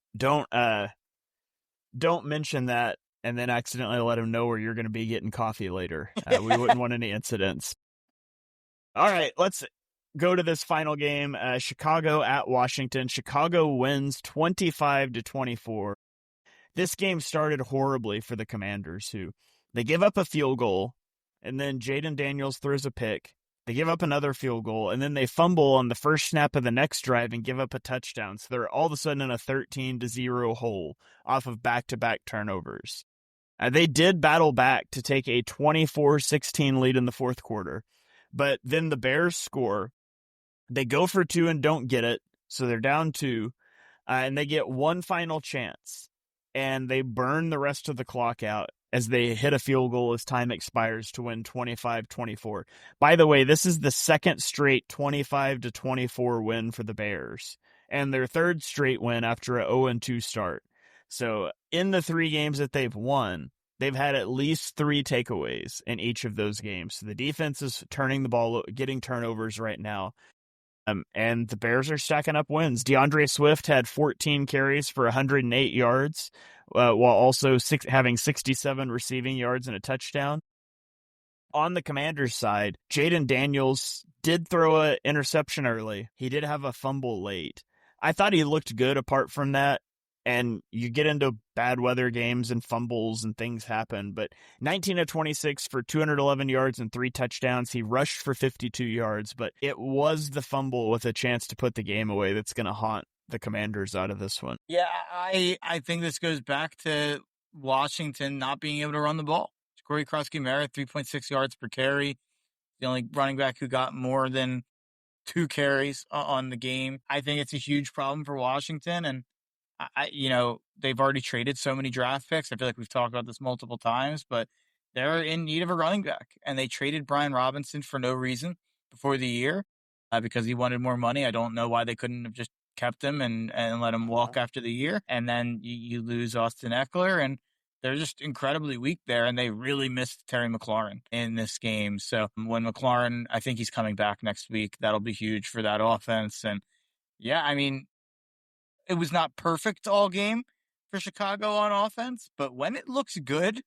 mention that and then accidentally let him know where you're going to be getting coffee later. We wouldn't want any incidents. All right, let's go to this final game. Chicago at Washington. Chicago wins 25-24. This game started horribly for the Commanders, who they give up a field goal, and then Jaden Daniels throws a pick. They give up another field goal, and then they fumble on the first snap of the next drive and give up a touchdown. So they're all of a sudden in a 13-0 hole off of back-to-back turnovers. They did battle back to take a 24-16 lead in the fourth quarter, but then the Bears score. They go for 2 and don't get it, so they're down 2, and they get one final chance, and they burn the rest of the clock out as they hit a field goal as time expires to win 25-24. By the way, this is the second straight 25-24 win for the Bears, and their third straight win after a 0-2 start. So in the 3 games that they've won, they've had at least 3 takeaways in each of those games. So the defense is turning the ball, getting turnovers right now. And the Bears are stacking up wins. DeAndre Swift had 14 carries for 108 yards, while also having 67 receiving yards and a touchdown. On the Commanders' side, Jaden Daniels did throw an interception early. He did have a fumble late. I thought he looked good apart from that. And you get into bad weather games and fumbles and things happen. But 19-26 for 211 yards and 3 touchdowns. He rushed for 52 yards, but it was the fumble with a chance to put the game away that's going to haunt the Commanders out of this one. Yeah, I think this goes back to Washington not being able to run the ball. Corey Krosky-Merritt, 3.6 yards per carry. The only running back who got more than 2 carries on the game. I think it's a huge problem for Washington, and they've already traded so many draft picks. I feel like we've talked about this multiple times, but they're in need of a running back. And they traded Brian Robinson for no reason before the year. because he wanted more money. I don't know why they couldn't have just kept him and let him walk after the year. And then you lose Austin Eckler, and they're just incredibly weak there, and they really missed Terry McLaurin in this game. So when McLaurin, I think he's coming back next week, that'll be huge for that offense. And yeah, I mean, it was not perfect all game for Chicago on offense, but when it looks good,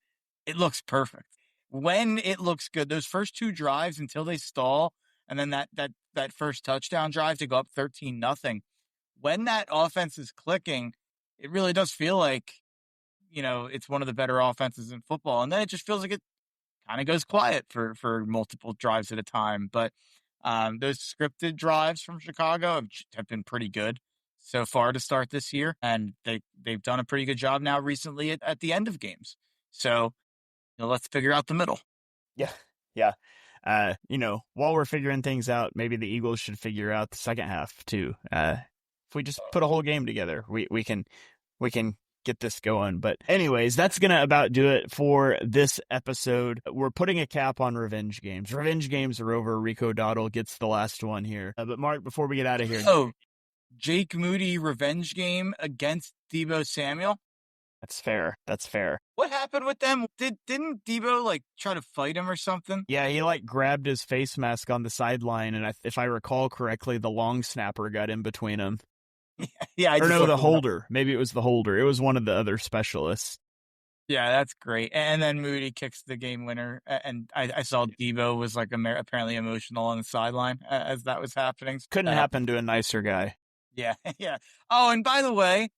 it looks perfect. When it looks good, those first two drives until they stall, and then that first touchdown drive to go up 13-0, when that offense is clicking, it really does feel like, it's one of the better offenses in football. And then it just feels like it kind of goes quiet for multiple drives at a time. But those scripted drives from Chicago have been pretty good so far to start this year. And they've done a pretty good job now recently at the end of games. So, let's figure out the middle. Yeah. Yeah. While we're figuring things out, maybe the Eagles should figure out the second half too. If we just put a whole game together, we can get this going. But anyways, that's going to about do it for this episode. We're putting a cap on revenge games. Revenge games are over. Rico Dowdle gets the last one here. But Mark, before we get out of here. Oh, Jake Moody revenge game against Deebo Samuel. That's fair. What happened with them? Didn't Deebo try to fight him or something? Yeah, he grabbed his face mask on the sideline, and if I recall correctly, the long snapper got in between them. Yeah, the holder. Maybe it was the holder. It was one of the other specialists. Yeah, that's great. And then Moody kicks the game winner. And I saw Deebo was apparently emotional on the sideline as that was happening. Couldn't happen to a nicer guy. Yeah, yeah. Oh, and by the way,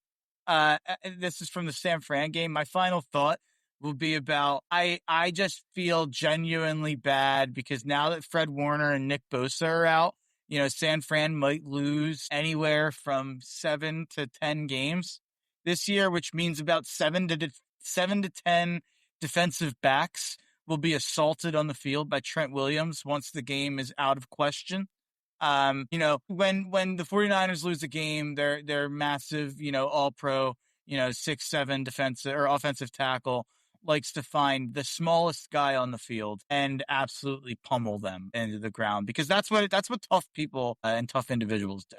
this is from the San Fran game. My final thought will be about I just feel genuinely bad because now that Fred Warner and Nick Bosa are out, San Fran might lose anywhere from 7 to 10 games this year, which means about 7 to 10 defensive backs will be assaulted on the field by Trent Williams once the game is out of question. When the 49ers lose a game, they're massive, all pro, 6'7" defensive or offensive tackle likes to find the smallest guy on the field and absolutely pummel them into the ground because that's what tough people and tough individuals do.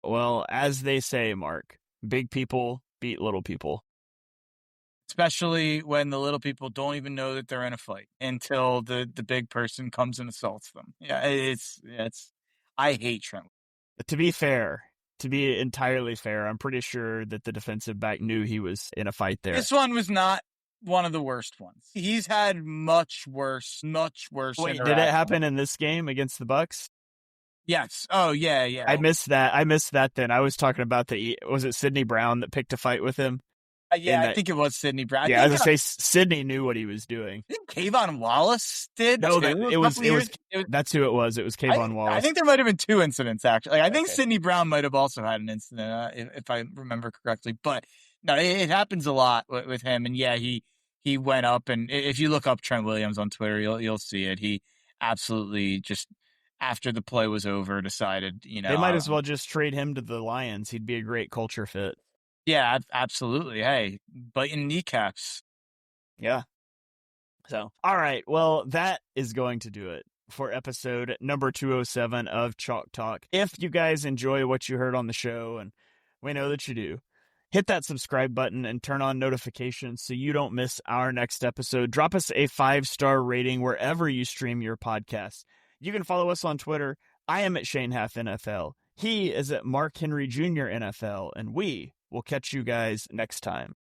Well, as they say, Mark, big people beat little people. Especially when the little people don't even know that they're in a fight until the big person comes and assaults them. Yeah, it's I hate Trent. To be entirely fair, I'm pretty sure that the defensive back knew he was in a fight there. This one was not one of the worst ones. He's had much worse. Wait, did it happen in this game against the Bucks? Yes. Oh, yeah. I missed that then. I was talking about was it Sidney Brown that picked a fight with him? I think it was Sidney Brown. I was going to say Sidney knew what he was doing. I think Kayvon Wallace did. No, it was that's who it was. It was Kayvon Wallace. I think there might have been two incidents, actually. I think Sidney Brown might have also had an incident, if I remember correctly. But no, it happens a lot with him. And yeah, he went up, and if you look up Trent Williams on Twitter, you'll see it. He absolutely just, after the play was over, decided, they might as well just trade him to the Lions. He'd be a great culture fit. Yeah, absolutely. Hey, biting kneecaps. Yeah. So, all right. Well, that is going to do it for episode number 207 of Chalk Talk. If you guys enjoy what you heard on the show, and we know that you do, hit that subscribe button and turn on notifications so you don't miss our next episode. Drop us a 5-star rating wherever you stream your podcast. You can follow us on Twitter. I am at Shane Half NFL. He is at Mark Henry Jr. NFL, and we will catch you guys next time.